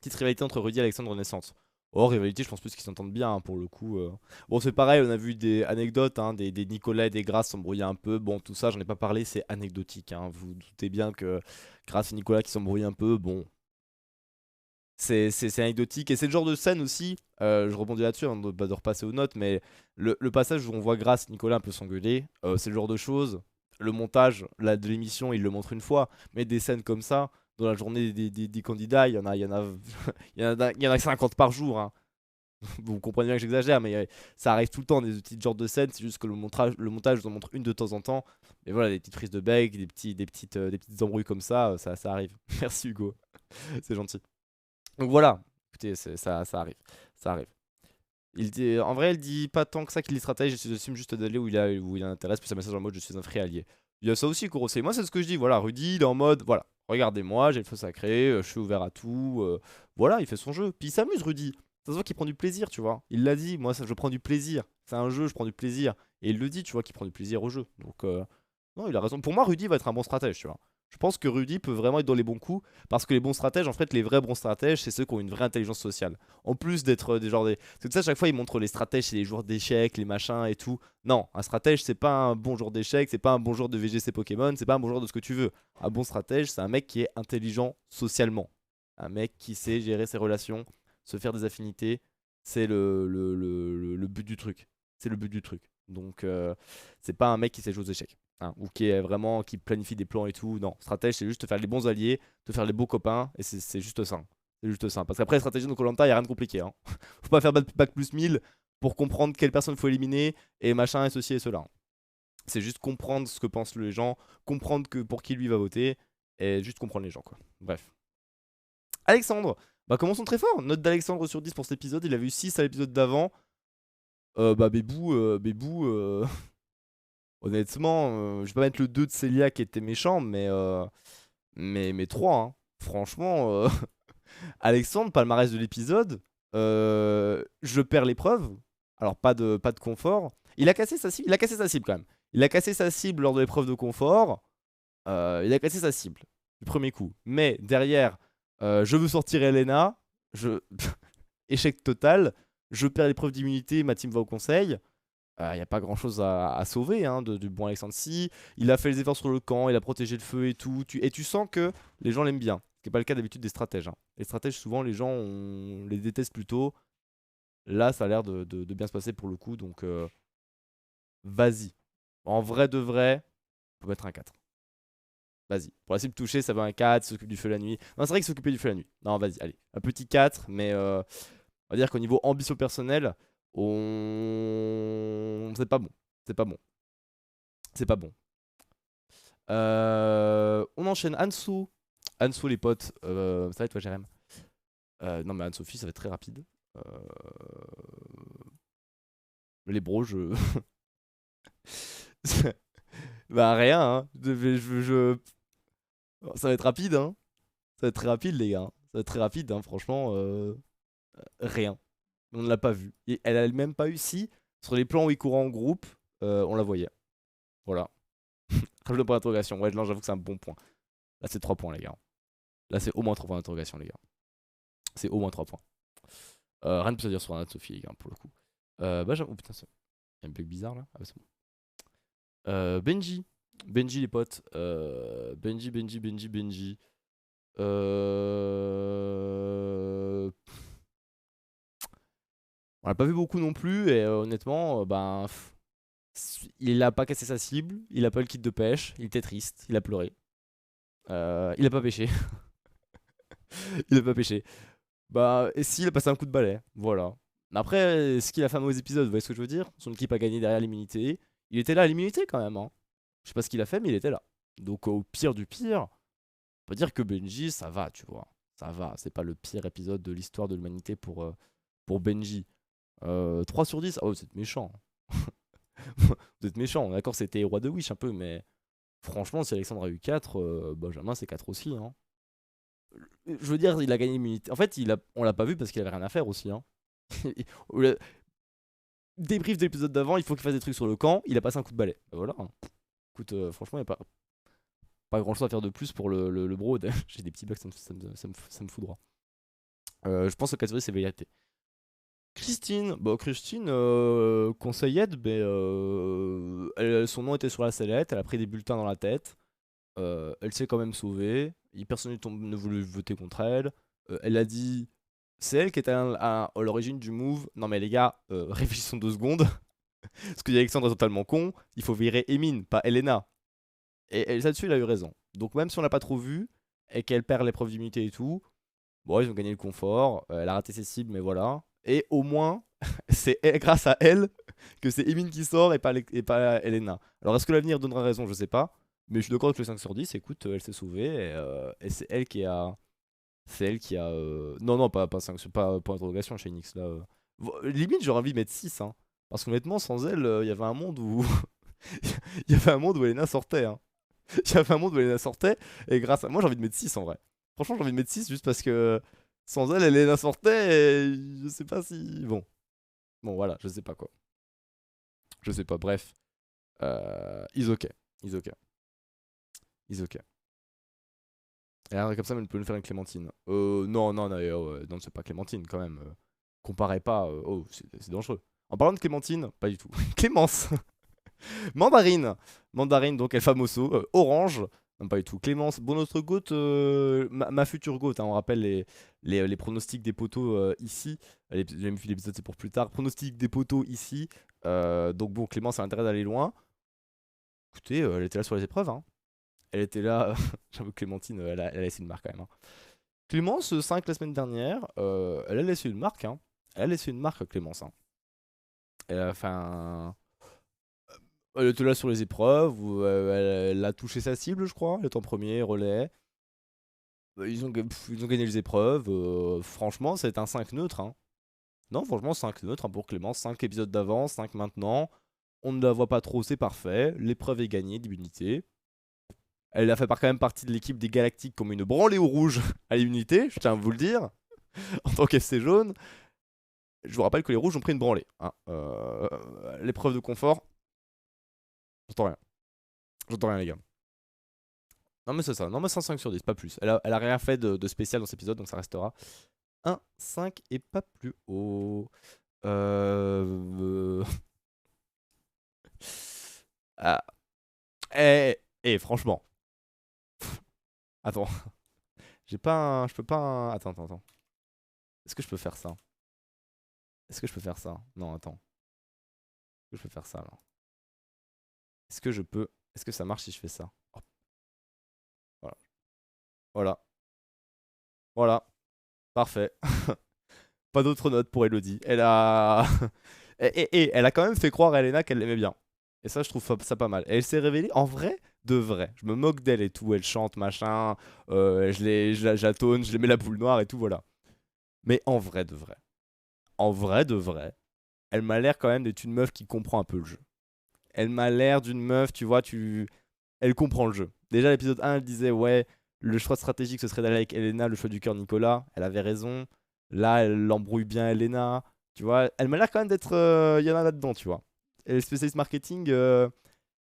Speaker 1: petite rivalité entre Rudy et Alexandre Renaissance. Oh, rivalité, je pense plus qu'ils s'entendent bien hein, pour le coup. Bon, c'est pareil, on a vu des anecdotes, hein, des Nicolas et des Grace s'embrouiller un peu. Bon, tout ça, j'en ai pas parlé, c'est anecdotique. Hein. Vous doutez bien que Grace et Nicolas qui s'embrouillent un peu, bon, c'est anecdotique. Et c'est le genre de scène aussi, je rebondis là-dessus avant de repasser aux notes, mais le passage où on voit Grace et Nicolas un peu s'engueuler, c'est le genre de choses. Le montage de l'émission, il le montre une fois, mais des scènes comme ça dans la journée des candidats, il y en a, il y en a 50 par jour. Hein. Vous comprenez bien que j'exagère, mais ça arrive tout le temps, des petits genres de scènes. C'est juste que le montage vous en montre une de temps en temps. Mais voilà, des petites prises de bec, des petites embrouilles comme ça arrive. Merci Hugo, c'est gentil. Donc voilà, écoutez, ça arrive. Ça arrive. En vrai, il dit pas tant que ça qu'il est stratège, j'assume juste d'aller où il a intérêt, puis ça message en mode je suis un vrai allié. Il y a ça aussi, Kurosei. Moi, c'est ce que je dis. Voilà, Rudy, il est en mode voilà, regardez-moi, j'ai le feu sacré, je suis ouvert à tout. Voilà, il fait son jeu. Puis il s'amuse, Rudy. Ça se voit qu'il prend du plaisir, tu vois. Il l'a dit, moi, je prends du plaisir. C'est un jeu, je prends du plaisir. Et il le dit, tu vois, qu'il prend du plaisir au jeu. Donc, non, il a raison. Pour moi, Rudy va être un bon stratège, tu vois. Je pense que Rudy peut vraiment être dans les bons coups. Parce que les bons stratèges, en fait, les vrais bons stratèges, c'est ceux qui ont une vraie intelligence sociale. En plus d'être des genres des. C'est que ça, à chaque fois, ils montrent les stratèges, c'est les joueurs d'échecs, les machins et tout. Non, un stratège, c'est pas un bon joueur d'échecs, c'est pas un bon joueur de VGC Pokémon, c'est pas un bon joueur de ce que tu veux. Un bon stratège, c'est un mec qui est intelligent socialement. Un mec qui sait gérer ses relations, se faire des affinités. C'est le but du truc. C'est le but du truc. Donc, c'est pas un mec qui sait jouer aux échecs. Hein, ou qui planifie des plans et tout. Non, stratège, c'est juste te faire les bons alliés, te faire les beaux copains, et c'est juste ça. C'est juste ça. Parce qu'après, la stratégie de koh il n'y a rien de compliqué. Hein. Faut pas faire bac plus 1000 pour comprendre quelle personne faut éliminer, et machin, et ceci et cela. C'est juste comprendre ce que pensent les gens, comprendre pour qui lui va voter, et juste comprendre les gens, quoi. Bref. Alexandre, bah commençons très fort. Note d'Alexandre sur 10 pour cet épisode, il avait eu 6 à l'épisode d'avant. Bébou, honnêtement, je vais pas mettre le 2 de Célia qui était méchant, mais 3. Hein. Franchement, Alexandre, palmarès de l'épisode, je perds l'épreuve. Alors pas de confort. Il a cassé sa cible, quand même. Il a cassé sa cible lors de l'épreuve de confort. Il a cassé sa cible du premier coup. Mais derrière, je veux sortir Elena. Échec total. Je perds l'épreuve d'immunité, ma team va au conseil. Il n'y a pas grand chose à sauver hein, du bon Alexandre Si. Il a fait les efforts sur le camp, il a protégé le feu et tout. Et tu sens que les gens l'aiment bien. Ce qui n'est pas le cas d'habitude des stratèges. Hein. Les stratèges, souvent, les gens les détestent plutôt. Là, ça a l'air de bien se passer pour le coup. Donc, vas-y. En vrai de vrai, on peut mettre un 4. Vas-y. Pour la cible touchée, ça va un 4. S'occupe du feu la nuit. Non, c'est vrai qu'il s'occupait du feu la nuit. Non, vas-y, allez. Un petit 4, mais on va dire qu'au niveau ambition personnelle, c'est pas bon. C'est pas bon. C'est pas bon. On enchaîne Anso. Anso, les potes. Ça va être toi, Jérém. Non, mais Anne-Sophie, ça va être très rapide. Les bros, je. Bah, rien, hein. Ça va être rapide, hein. Ça va être très rapide, les gars. Ça va être très rapide, hein. Franchement, rien. On ne l'a pas vu. Et elle a même pas eu si, sur les plans où il courait en groupe, on la voyait. Voilà. Rajoute le point d'interrogation. Ouais, là, j'avoue que c'est un bon point. Là, c'est 3 points, les gars. Là, c'est au moins 3 points d'interrogation, les gars. C'est au moins 3 points. Rien de plus à dire sur Anne-Sophie, les gars, pour le coup. Bah, j'avoue. Oh putain, il y a un bug bizarre là. Ah, bah, c'est bon. Benji. Benji, les potes. Benji. On l'a pas vu beaucoup non plus. Et honnêtement, ben. Il a pas cassé sa cible. Il a pas eu le kit de pêche. Il était triste. Il a pleuré. Il a pas pêché. Il a pas pêché. Bah, et si, il a passé un coup de balai. Voilà. Après, ce qu'il a fait un mauvais épisode, vous voyez ce que je veux dire? Son équipe a gagné derrière l'immunité. Il était là à l'immunité quand même. Hein. Je sais pas ce qu'il a fait, mais il était là. Donc, au pire du pire, on peut dire que Benji, ça va, tu vois. Ça va. C'est pas le pire épisode de l'histoire de l'humanité pour Benji. 3 sur 10. Oh, vous êtes méchant. Vous êtes méchant. D'accord, c'était Roi de Wish un peu, mais franchement, si Alexandre a eu 4, Benjamin, c'est 4 aussi. Hein. Je veux dire, il a gagné l'immunité. En fait, on l'a pas vu parce qu'il avait rien à faire aussi. Hein. Débrief de l'épisode d'avant, il faut qu'il fasse des trucs sur le camp. Il a passé un coup de balai. Bah voilà. Hein. Écoute, franchement, il n'y a pas grand chose à faire de plus pour le bro. J'ai des petits bugs, ça me fout droit. Je pense que catégorie, c'est vérité. Christine, conseillette, son nom était sur la sellette, elle a pris des bulletins dans la tête. Elle s'est quand même sauvée. Personne ne voulait voter contre elle. Elle a dit. C'est elle qui était à l'origine du move. Non, mais les gars, réfléchissons 2 secondes. Parce que Alexandre est totalement con. Il faut virer Emin, pas Elena. Et là-dessus, il a eu raison. Donc, même si on l'a pas trop vu, et qu'elle perd l'épreuve d'immunité et tout, bon, ils ont gagné le confort. Elle a raté ses cibles, mais voilà. Et au moins, c'est grâce à elle que c'est Emin qui sort et pas Elena. Alors, est-ce que l'avenir donnera raison? Je sais pas. Mais je suis d'accord avec le 5 sur 10. Écoute, elle s'est sauvée. Et c'est elle qui a. C'est elle qui a. Non, pas 5 sur. Pas point d'interrogation chez Nix là. Limite, j'aurais envie de mettre 6. Hein. Parce qu'honnêtement, sans elle, il y avait un monde où. Il y avait un monde où Elena sortait. Hein. Il y avait un monde où Elena sortait. Et grâce à. Moi, j'ai envie de mettre 6 en vrai. Franchement, j'ai envie de mettre 6 juste parce que. Sans elle, Elena sortait. Et je sais pas si. Bon. Bon, voilà, je sais pas quoi. Je sais pas, bref. Is ok. Is ok. Is ok. Et un truc comme ça, mais elle peut nous faire une Clémentine. Non, c'est pas Clémentine quand même. Comparez pas. Oh, c'est dangereux. En parlant de Clémentine, pas du tout. Clémence. Mandarine. Mandarine, donc El Famoso. Orange. Non, pas du tout. Clémence. Bon, notre goat, ma future goat. Hein, on rappelle les pronostics des poteaux ici. J'ai vu l'épisode, c'est pour plus tard. Pronostics des poteaux ici. Donc bon, Clémence a intérêt d'aller loin. Écoutez, elle était là sur les épreuves. Hein. Elle était là. J'avoue que Clémentine, elle a laissé une marque quand même. Hein. Clémence, 5 la semaine dernière, elle a laissé une marque. Hein. Elle a laissé une marque, Clémence. Hein. Enfin. Elle était là sur les épreuves, où, elle a touché sa cible, je crois. Elle est en premier, relais. Ils ont gagné les épreuves. Franchement, c'est un 5 neutre. Hein. Non, franchement, 5 neutre hein, pour Clémence. 5 épisodes d'avance, 5 maintenant. On ne la voit pas trop, c'est parfait. L'épreuve est gagnée d'immunité. Elle a fait quand même partie de l'équipe des Galactiques comme une branlée au rouge à l'immunité, je tiens à vous le dire, en tant qu'FC jaune. Je vous rappelle que les rouges ont pris une branlée. Hein. L'épreuve de confort. J'entends rien. J'entends rien, les gars. Non, mais c'est ça. Non, mais c'est un 5 sur 10, pas plus. Elle a rien fait de spécial dans cet épisode, donc ça restera un 5 et pas plus haut. Euh... ah. Franchement. Attends. J'ai pas un... Je peux pas un... Attends. Est-ce que je peux faire ça? Est-ce que je peux faire ça? Non, attends. Est-ce que je peux faire ça, là? Est-ce que je peux... Est-ce que ça marche si je fais ça? Hop. Voilà. Voilà. Voilà. Parfait. Pas d'autres notes pour Elodie. Elle a... et elle a quand même fait croire à Elena qu'elle l'aimait bien. Et ça, je trouve ça pas mal. Et elle s'est révélée en vrai de vrai. Je me moque d'elle et tout. Elle chante, machin. J'atonne, je lui mets la boule noire et tout, voilà. Mais en vrai de vrai. En vrai de vrai. Elle m'a l'air quand même d'être une meuf qui comprend un peu le jeu. Elle m'a l'air d'une meuf, tu vois, elle comprend le jeu. Déjà, l'épisode 1, elle disait, ouais, le choix stratégique, ce serait d'aller avec Elena, le choix du cœur, Nicolas. Elle avait raison. Là, elle embrouille bien Elena. Tu vois, elle m'a l'air quand même d'être. Il y en a là-dedans, tu vois. Elle est spécialiste marketing, il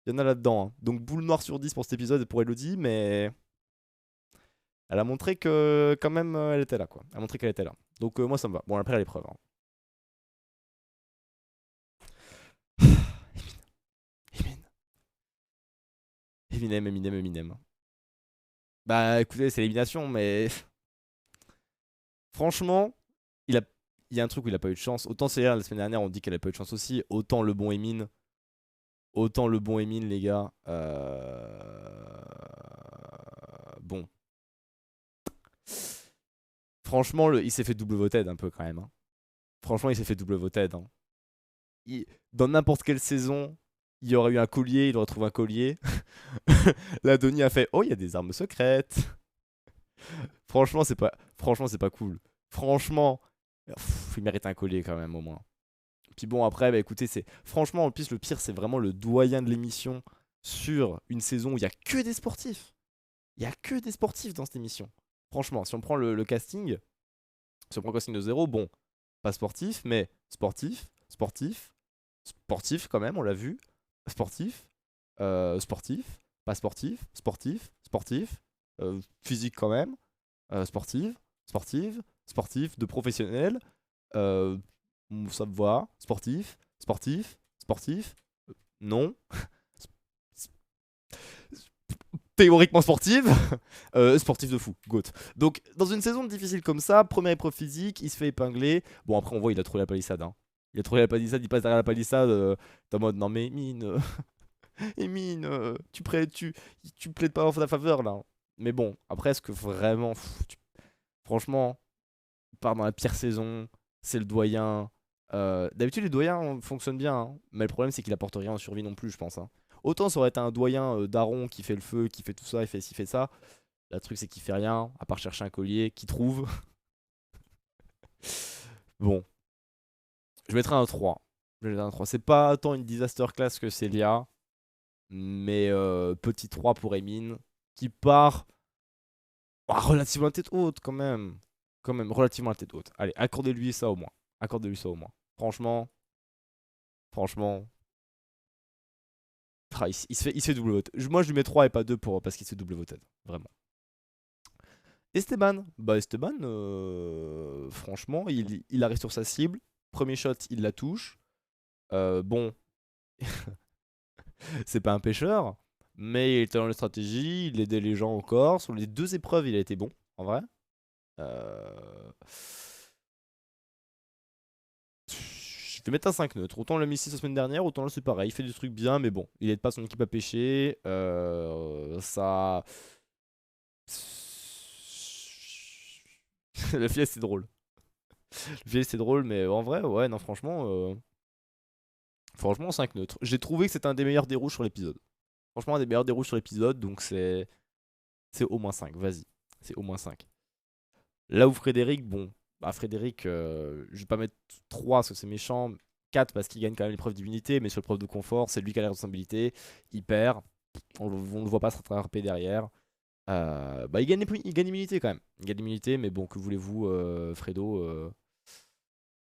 Speaker 1: y en a là-dedans. Hein. Donc, boule noire sur 10 pour cet épisode et pour Elodie, mais. Elle a montré que, quand même, elle était là, quoi. Elle a montré qu'elle était là. Donc, moi, ça me va. Bon, après, à l'épreuve. Hein. Eminem. Bah, écoutez, c'est l'élimination, mais. Franchement, il a... il y a un truc où il a pas eu de chance. Autant c'est la semaine dernière, on dit qu'elle a pas eu de chance aussi. Autant le bon Emin. Autant le bon Emin, les gars. Bon. Franchement, il s'est fait double voted un peu quand même. Hein. Franchement, il s'est fait double voted. Hein. Dans n'importe quelle saison, il y aurait eu un collier, il aurait trouvé un collier. La Donnie a fait, oh, il y a des armes secrètes. Franchement, c'est pas cool. Franchement, il mérite un collier quand même au moins. Puis bon, après, bah écoutez, c'est franchement, en plus, le pire, c'est vraiment le doyen de l'émission sur une saison où il y a que des sportifs. Il y a que des sportifs dans cette émission. Franchement, si on prend le casting, si on prend le casting de zéro, bon, pas sportif, mais sportif quand même, on l'a vu. Sportif, sportif, pas sportif, physique quand même, sportif, de professionnel, euh, ça me va, sportif, non, théoriquement sportive, sportif de fou, goat. Donc, dans une saison difficile comme ça, première épreuve physique, il se fait épingler. Bon, après, on voit, il a trouvé la palissade. Hein. Il a trouvé la palissade, il passe derrière la palissade. T'es en mode, non, mais Emine, Emine, tu plaides pas en ta faveur là. Mais bon, après, est-ce que vraiment, franchement, il part dans la pire saison, c'est le doyen. D'habitude, les doyens fonctionnent bien, hein. Mais le problème, c'est qu'il apporte rien en survie non plus, je pense. Hein. Autant ça aurait été un doyen daron qui fait le feu, qui fait tout ça, il fait ci, fait ça. Le truc, c'est qu'il fait rien, à part chercher un collier, qu'il trouve. Bon, je mettrai un 3. Je mettrai un 3. C'est pas tant une disaster class que Célia, mais petit 3 pour Emine, qui part relativement à tête haute quand même. Quand même, relativement à tête haute. Allez, accordez-lui ça au moins. Accordez-lui ça au moins. Franchement, il se fait double vote. Moi, je lui mets 3 et pas 2 parce qu'il se fait double voted. Vraiment. Esteban. Bah, Esteban, franchement, il arrive sur sa cible. Premier shot, il la touche. Bon, c'est pas un pêcheur, mais il était dans la stratégie, il aidait les gens encore. Sur les deux épreuves, il a été bon, en vrai. Je vais mettre un 5 neutre. Autant le mis 6 la semaine dernière, autant là c'est pareil. Il fait des trucs bien, mais bon, il aide pas son équipe à pêcher. Ça. Le filet c'est drôle. Le filet c'est drôle, mais en vrai, ouais, non, franchement, 5 neutre. J'ai trouvé que c'était un des meilleurs dérouges sur l'épisode. Franchement, un des meilleurs dérouges sur l'épisode, donc c'est au moins 5. Vas-y, c'est au moins 5. Là où Frédéric, bon, bah Frédéric, je vais pas mettre 3 parce que c'est méchant. 4 parce qu'il gagne quand même l'épreuve d'immunité, mais sur l'épreuve de confort, c'est lui qui a la responsabilité. Il perd. On le voit pas se rattraper derrière. Bah, il gagne l'immunité quand même. Il gagne l'immunité, mais bon, que voulez-vous, Fredo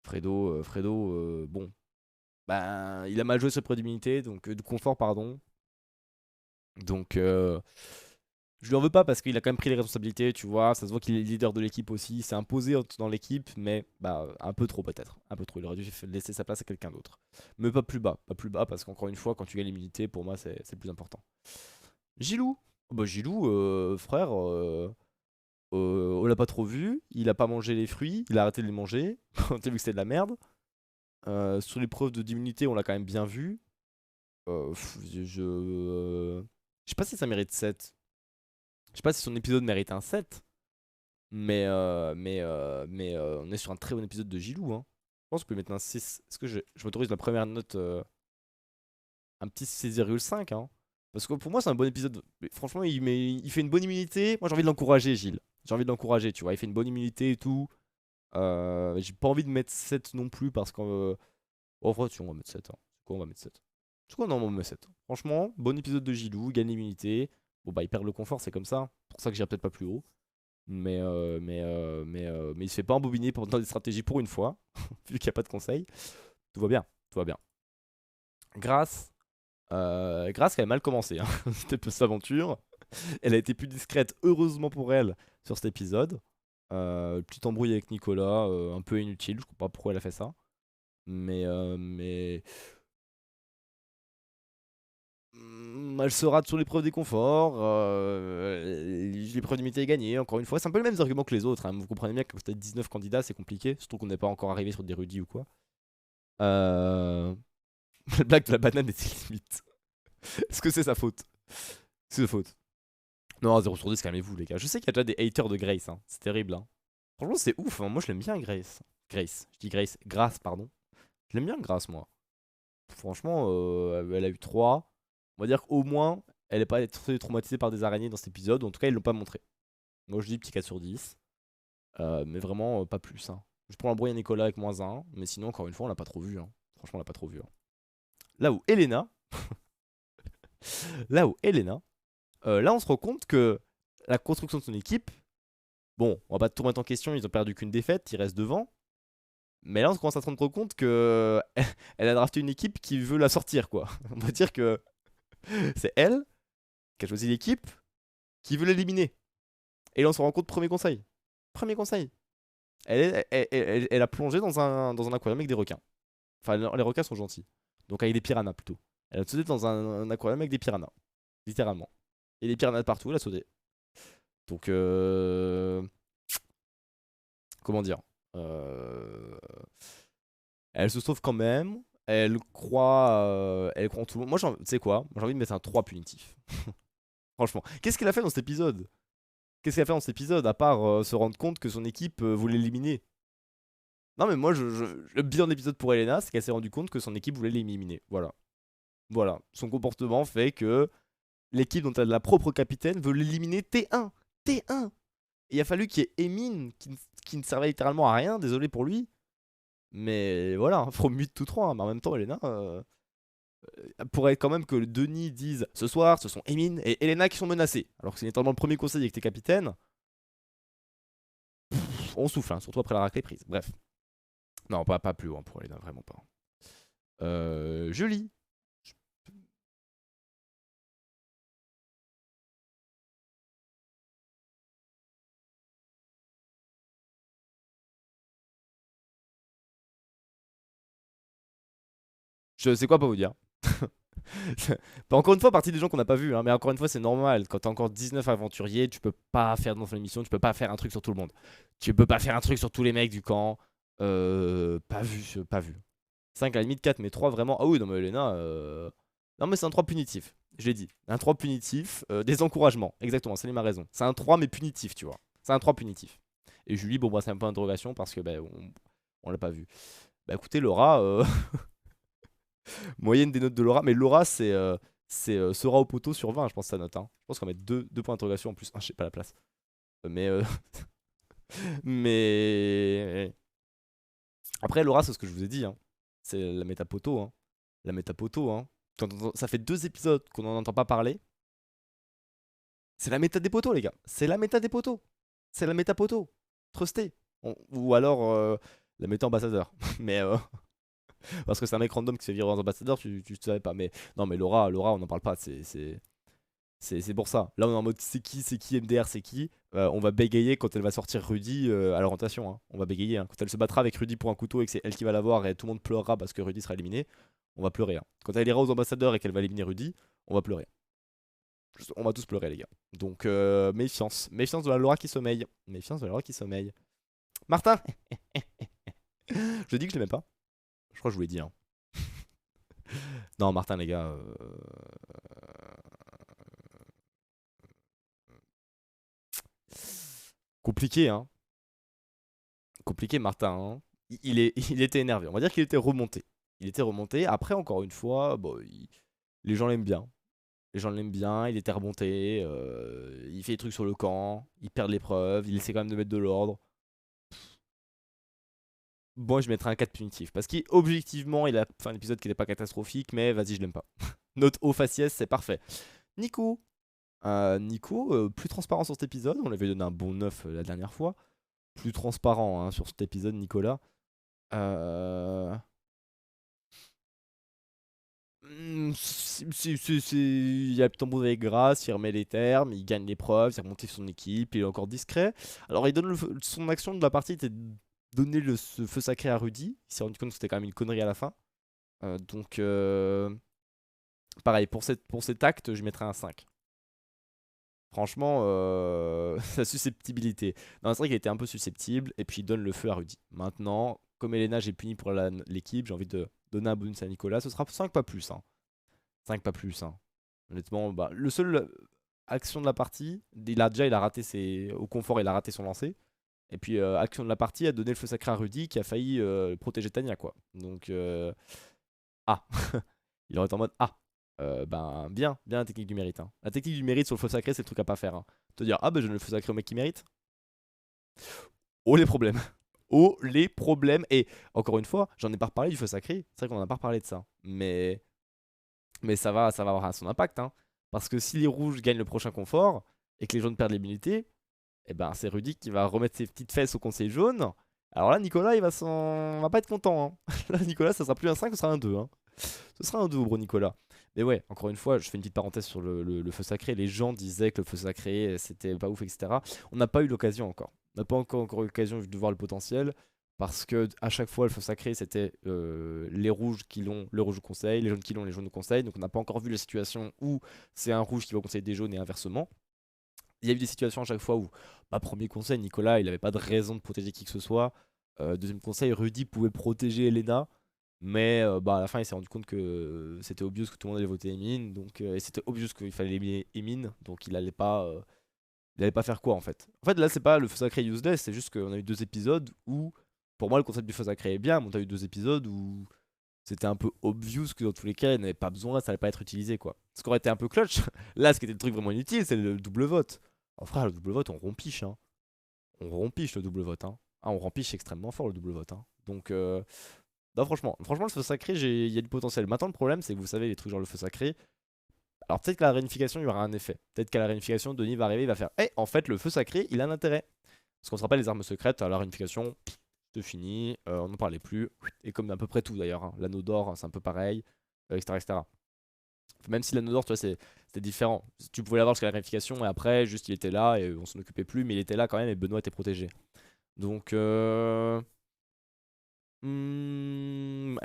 Speaker 1: Fredo, bon, ben, il a mal joué sur preuve d'immunité, donc de confort, pardon. Donc, je lui en veux pas parce qu'il a quand même pris les responsabilités, tu vois. Ça se voit qu'il est leader de l'équipe aussi. Il s'est imposé dans l'équipe, mais bah, un peu trop peut-être. Un peu trop. Il aurait dû laisser sa place à quelqu'un d'autre. Mais pas plus bas. Pas plus bas parce qu'encore une fois, quand tu gagnes l'immunité, pour moi, c'est le plus important. Gilou. Oh, bah, Gilou, frère, on l'a pas trop vu. Il a pas mangé les fruits. Il a arrêté de les manger. Quand t'as vu que c'était de la merde. Sur l'épreuve d'immunité, on l'a quand même bien vu. Je sais pas si ça mérite 7. Je sais pas si son épisode mérite un 7. Mais on est sur un très bon épisode de Gilou. Hein. Je pense qu'on peut mettre un 6. Est-ce que je m'autorise la première note un petit 6,5 hein. Parce que pour moi, c'est un bon épisode. Mais franchement, il fait une bonne immunité. Moi, j'ai envie de l'encourager, Gilles. J'ai envie de l'encourager, tu vois. Il fait une bonne immunité et tout. J'ai pas envie de mettre 7 non plus parce que. Oh, en vrai, on va mettre 7. Hein. C'est quoi, on va mettre 7. C'est quoi, non, on va mettre 7. Franchement, bon épisode de Gilou. Il gagne l'immunité. Bon, bah, il perd le confort, c'est comme ça. C'est pour ça que j'irai peut-être pas plus haut. Mais il se fait pas embobiner pendant des stratégies pour une fois, vu qu'il n'y a pas de conseils. Tout va bien, tout va bien. Grâce qui a mal commencé, hein. C'était peu sa aventure. Elle a été plus discrète, heureusement pour elle, sur cet épisode. Petit embrouille avec Nicolas, un peu inutile, je comprends pas pourquoi elle a fait ça. Mais elle se rate sur l'épreuve des conforts. L'épreuve d'immunité est gagnée. Encore une fois, c'est un peu les mêmes arguments que les autres. Hein. Vous comprenez bien que quand vous êtes 19 candidats, c'est compliqué. Surtout qu'on n'est pas encore arrivé sur des rudis ou quoi. La blague de la banane était limite. Est-ce que c'est sa faute? C'est sa faute. Non, 0 sur 10, calmez-vous, les gars. Je sais qu'il y a déjà des haters de Grace. Hein. C'est terrible. Hein. Franchement, c'est ouf. Hein. Moi, je l'aime bien, Grace. Grace. Je dis Grace. Grace, pardon. Je l'aime bien, Grace, moi. Franchement, elle a eu 3. On va dire qu'au moins, elle n'est pas très traumatisée par des araignées dans cet épisode. En tout cas, ils l'ont pas montré. Moi, je dis petit 4 sur 10. Mais vraiment, pas plus. Hein. Je prends l'embrouille à Nicolas avec -1. Mais sinon, encore une fois, on l'a pas trop vu. Hein. Franchement, on l'a pas trop vu. Hein. Là où Elena. Là où Elena. Là, on se rend compte que la construction de son équipe. Bon, on va pas tout remettre en question. Ils ont perdu qu'une défaite. Ils restent devant. Mais là, on commence à se rendre compte que elle a drafté une équipe qui veut la sortir, quoi. On va dire que c'est elle qui a choisi l'équipe qui veut l'éliminer. Et là, on se rend compte, premier conseil. Premier conseil. Elle a plongé dans un aquarium avec des requins. Enfin, les requins sont gentils. Donc avec des piranhas plutôt. Elle a sauté dans un aquarium avec des piranhas. Littéralement. Et des piranhas de partout, elle a sauté. Donc, comment dire elle se sauve quand même. Elle croit en tout le monde. Moi, tu sais quoi? Moi, j'ai envie de mettre un 3 punitif. Franchement. Qu'est-ce qu'elle a fait dans cet épisode? Qu'est-ce qu'elle a fait dans cet épisode à part se rendre compte que son équipe voulait l'éliminer? Non, mais moi, le bilan d'épisode pour Elena, c'est qu'elle s'est rendue compte que son équipe voulait l'éliminer. Voilà. Voilà. Son comportement fait que l'équipe dont elle est la propre capitaine veut l'éliminer T1. T1. Et il a fallu qu'il y ait Emine qui ne servait littéralement à rien. Désolé pour lui. Mais voilà, from 8 tout 3. Mais en même temps, Elena. Pourrait quand même que Denis dise ce soir, ce sont Emine et Elena qui sont menacés. Alors que c'est littéralement le premier conseil avec tes capitaines. On souffle, hein, surtout après la raclée prise. Bref. Non, pas plus loin pour Elena, vraiment pas. Je lis. Je sais quoi pas vous dire. Encore une fois, partie des gens qu'on n'a pas vu, hein, mais encore une fois, c'est normal. Quand t'as encore 19 aventuriers, tu peux pas faire dans ton émission, tu peux pas faire un truc sur tout le monde. Tu peux pas faire un truc sur tous les mecs du camp. Pas vu, pas vu. 5 à la limite, 4, mais 3 vraiment. Ah oui, non, mais Elena. Non, mais c'est un 3 punitif. Je l'ai dit. Un 3 punitif. Des encouragements. Exactement, Salim a raison. C'est un 3 mais punitif, tu vois. C'est un 3 punitif. Et Julie, bon, bah, c'est un peu d'interrogation parce que bah, on l'a pas vu. Bah écoutez, Laura. Moyenne des notes de Laura. Mais Laura, c'est sera au poteau sur 20, je pense, sa note. Hein. Je pense qu'on va mettre 2 points d'interrogation en plus. Je sais pas la place. Mais. Mais. Après, Laura, c'est ce que je vous ai dit. Hein. C'est la méta poteau. Hein. La méta poteau. Hein. Ça fait 2 épisodes qu'on n'en entend pas parler. C'est la méta des poteaux, les gars. C'est la méta des poteaux. C'est la méta poteau. Trusté. Ou alors. La mettez ambassadeur. Mais parce que c'est un mec random qui se fait virer en ambassadeur, tu savais pas. Mais non, mais Laura, on n'en parle pas. C'est pour ça. Là, on est en mode c'est qui MDR, c'est qui. On va bégayer quand elle va sortir Rudy à l'orientation, hein. On va bégayer, hein. Quand elle se battra avec Rudy pour un couteau et que c'est elle qui va l'avoir et tout le monde pleurera parce que Rudy sera éliminé, on va pleurer, hein. Quand elle ira aux ambassadeurs et qu'elle va éliminer Rudy, on va pleurer. On va tous pleurer, les gars. Donc, méfiance. Méfiance de la Laura qui sommeille. Méfiance de la Laura qui sommeille. Martin. Je dis que je l'aimais pas. Je crois que je vous l'ai dit, hein. Non, Martin, les gars. Compliqué, hein. Compliqué, Martin, hein. Il était énervé. On va dire qu'il était remonté. Il était remonté. Après, encore une fois, bon, les gens l'aiment bien. Les gens l'aiment bien. Il était remonté. Il fait des trucs sur le camp. Il perd l'épreuve. Il essaie quand même de mettre de l'ordre. Bon, je mettrais un 4 punitif. Parce qu'objectivement, il a fait un épisode qui n'était pas catastrophique. Mais vas-y, je l'aime pas. Note au faciès, c'est parfait. Nico. Nico, plus transparent sur cet épisode. On lui avait donné un bon 9 la dernière fois. Plus transparent, hein, sur cet épisode, Nicolas. Il a tambour avec grâce, il remet les termes, il gagne l'épreuve, il remonte son équipe, il est encore discret. Alors il donne son action de la partie était de donner ce feu sacré à Rudy. Il s'est rendu compte que c'était quand même une connerie à la fin. Donc pareil, pour cet acte, je mettrais un 5. Franchement, sa susceptibilité. Non, c'est vrai qu'il était un peu susceptible, et puis il donne le feu à Rudy. Maintenant, comme Elena, j'ai puni pour l'équipe, j'ai envie de donner un bonus à Nicolas. Ce sera 5 pas plus, hein. 5 pas plus, hein. Honnêtement, bah, le seul action de la partie, il a raté au confort, il a raté son lancer. Et puis, action de la partie, a donné le feu sacré à Rudy qui a failli protéger Tanya, quoi. Donc, ah, il aurait été en mode ah. Ben, bien la technique du mérite, hein. La technique du mérite sur le feu sacré, c'est le truc à pas faire, hein. Te dire, ah ben je donne le feu sacré au mec qui mérite. Oh les problèmes. Oh les problèmes. Et encore une fois, j'en ai pas reparlé du feu sacré. C'est vrai qu'on en a pas reparlé de ça. Mais ça va avoir son impact, hein. Parce que si les rouges gagnent le prochain confort et que les jaunes perdent l'immunité, et ben c'est Rudy qui va remettre ses petites fesses au conseil jaune. Alors là, Nicolas, il va pas être content, hein. Là, Nicolas, ça sera plus un 5, ce sera un 2, hein. Ce sera un 2 au gros Nicolas. Mais ouais, encore une fois, je fais une petite parenthèse sur le feu sacré. Les gens disaient que le feu sacré, c'était pas ouf, etc. On n'a pas eu l'occasion encore. On n'a pas encore eu l'occasion de voir le potentiel. Parce que à chaque fois, le feu sacré, c'était les rouges qui l'ont, le rouge au conseil, les jaunes qui l'ont, les jaunes au conseil. Donc on n'a pas encore vu la situation où c'est un rouge qui va au conseil des jaunes et inversement. Il y a eu des situations à chaque fois où, bah, premier conseil, Nicolas, il n'avait pas de raison de protéger qui que ce soit. Deuxième conseil, Rudy pouvait protéger Elena. Mais bah, à la fin, il s'est rendu compte que c'était obvious que tout le monde allait voter Emin. Donc, et c'était obvious qu'il fallait éliminer Emin. Donc il allait pas faire quoi en fait. En fait, là, c'est pas le feu sacré useless. C'est juste qu'on a eu 2 épisodes où, pour moi, le concept du feu sacré est bien. Mais on a eu 2 épisodes où c'était un peu obvious que dans tous les cas, il n'avait pas besoin, ça allait pas être utilisé quoi. Ce qui aurait été un peu clutch. Là, ce qui était le truc vraiment inutile, c'est le double vote. Oh frère, le double vote, on rompiche, hein. On rompiche le double vote, hein. Ah, on rempiche extrêmement fort le double vote, hein. Donc, non, franchement, le feu sacré, il y a du potentiel. Maintenant, le problème, c'est que vous savez, les trucs genre le feu sacré. Alors, peut-être qu'à la réunification, il y aura un effet. Peut-être qu'à la réunification, Denis va arriver, il va faire Eh, en fait, le feu sacré, il a un intérêt. Parce qu'on se rappelle, les armes secrètes, à la réunification, c'est fini, on n'en parlait plus. Et comme à peu près tout d'ailleurs, hein. L'anneau d'or, hein, c'est un peu pareil, etc., etc. Même si l'anneau d'or, tu vois, c'était différent. Tu pouvais l'avoir jusqu'à la réunification et après, juste il était là et on s'en occupait plus, mais il était là quand même et Benoît était protégé. Donc, avec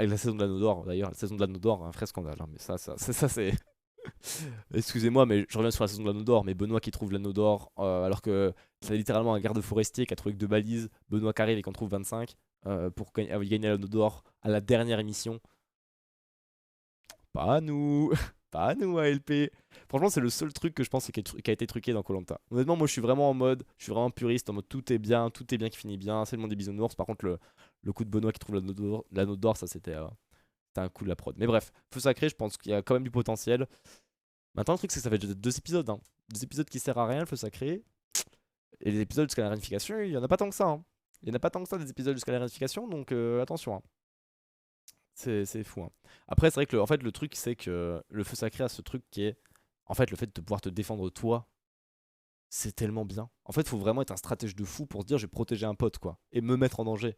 Speaker 1: la saison de l'anneau d'or, d'ailleurs, la saison de l'anneau d'or, un vrai scandale, hein, mais ça c'est. Excusez-moi, mais je reviens sur la saison de l'anneau d'or, mais Benoît qui trouve l'anneau d'or, alors que c'est littéralement un garde forestier qui a trouvé que 2 balises, Benoît qui arrive et qu'on trouve 25 pour gagner l'anneau d'or à la dernière émission. Pas à nous, pas à nous, ALP. Franchement, c'est le seul truc que je pense qui a été truqué dans koh. Honnêtement, moi je suis vraiment en mode, je suis vraiment puriste, en mode tout est bien qui finit bien, c'est le monde des bisounours. Par contre, le coup de Benoît qui trouve l'anneau d'or, ça c'était un coup de la prod. Mais bref, feu sacré, je pense qu'il y a quand même du potentiel. Maintenant, le truc, c'est que ça fait déjà 2 épisodes, hein. 2 épisodes qui servent à rien, le feu sacré. Et les épisodes jusqu'à la réunification, il y en a pas tant que ça, hein. Il y en a pas tant que ça des épisodes jusqu'à la réunification, donc attention, hein. C'est fou, hein. Après, c'est vrai que en fait, le truc, c'est que le feu sacré a ce truc qui est. En fait, le fait de pouvoir te défendre toi, c'est tellement bien. En fait, il faut vraiment être un stratège de fou pour se dire je vais protéger un pote, quoi. Et me mettre en danger.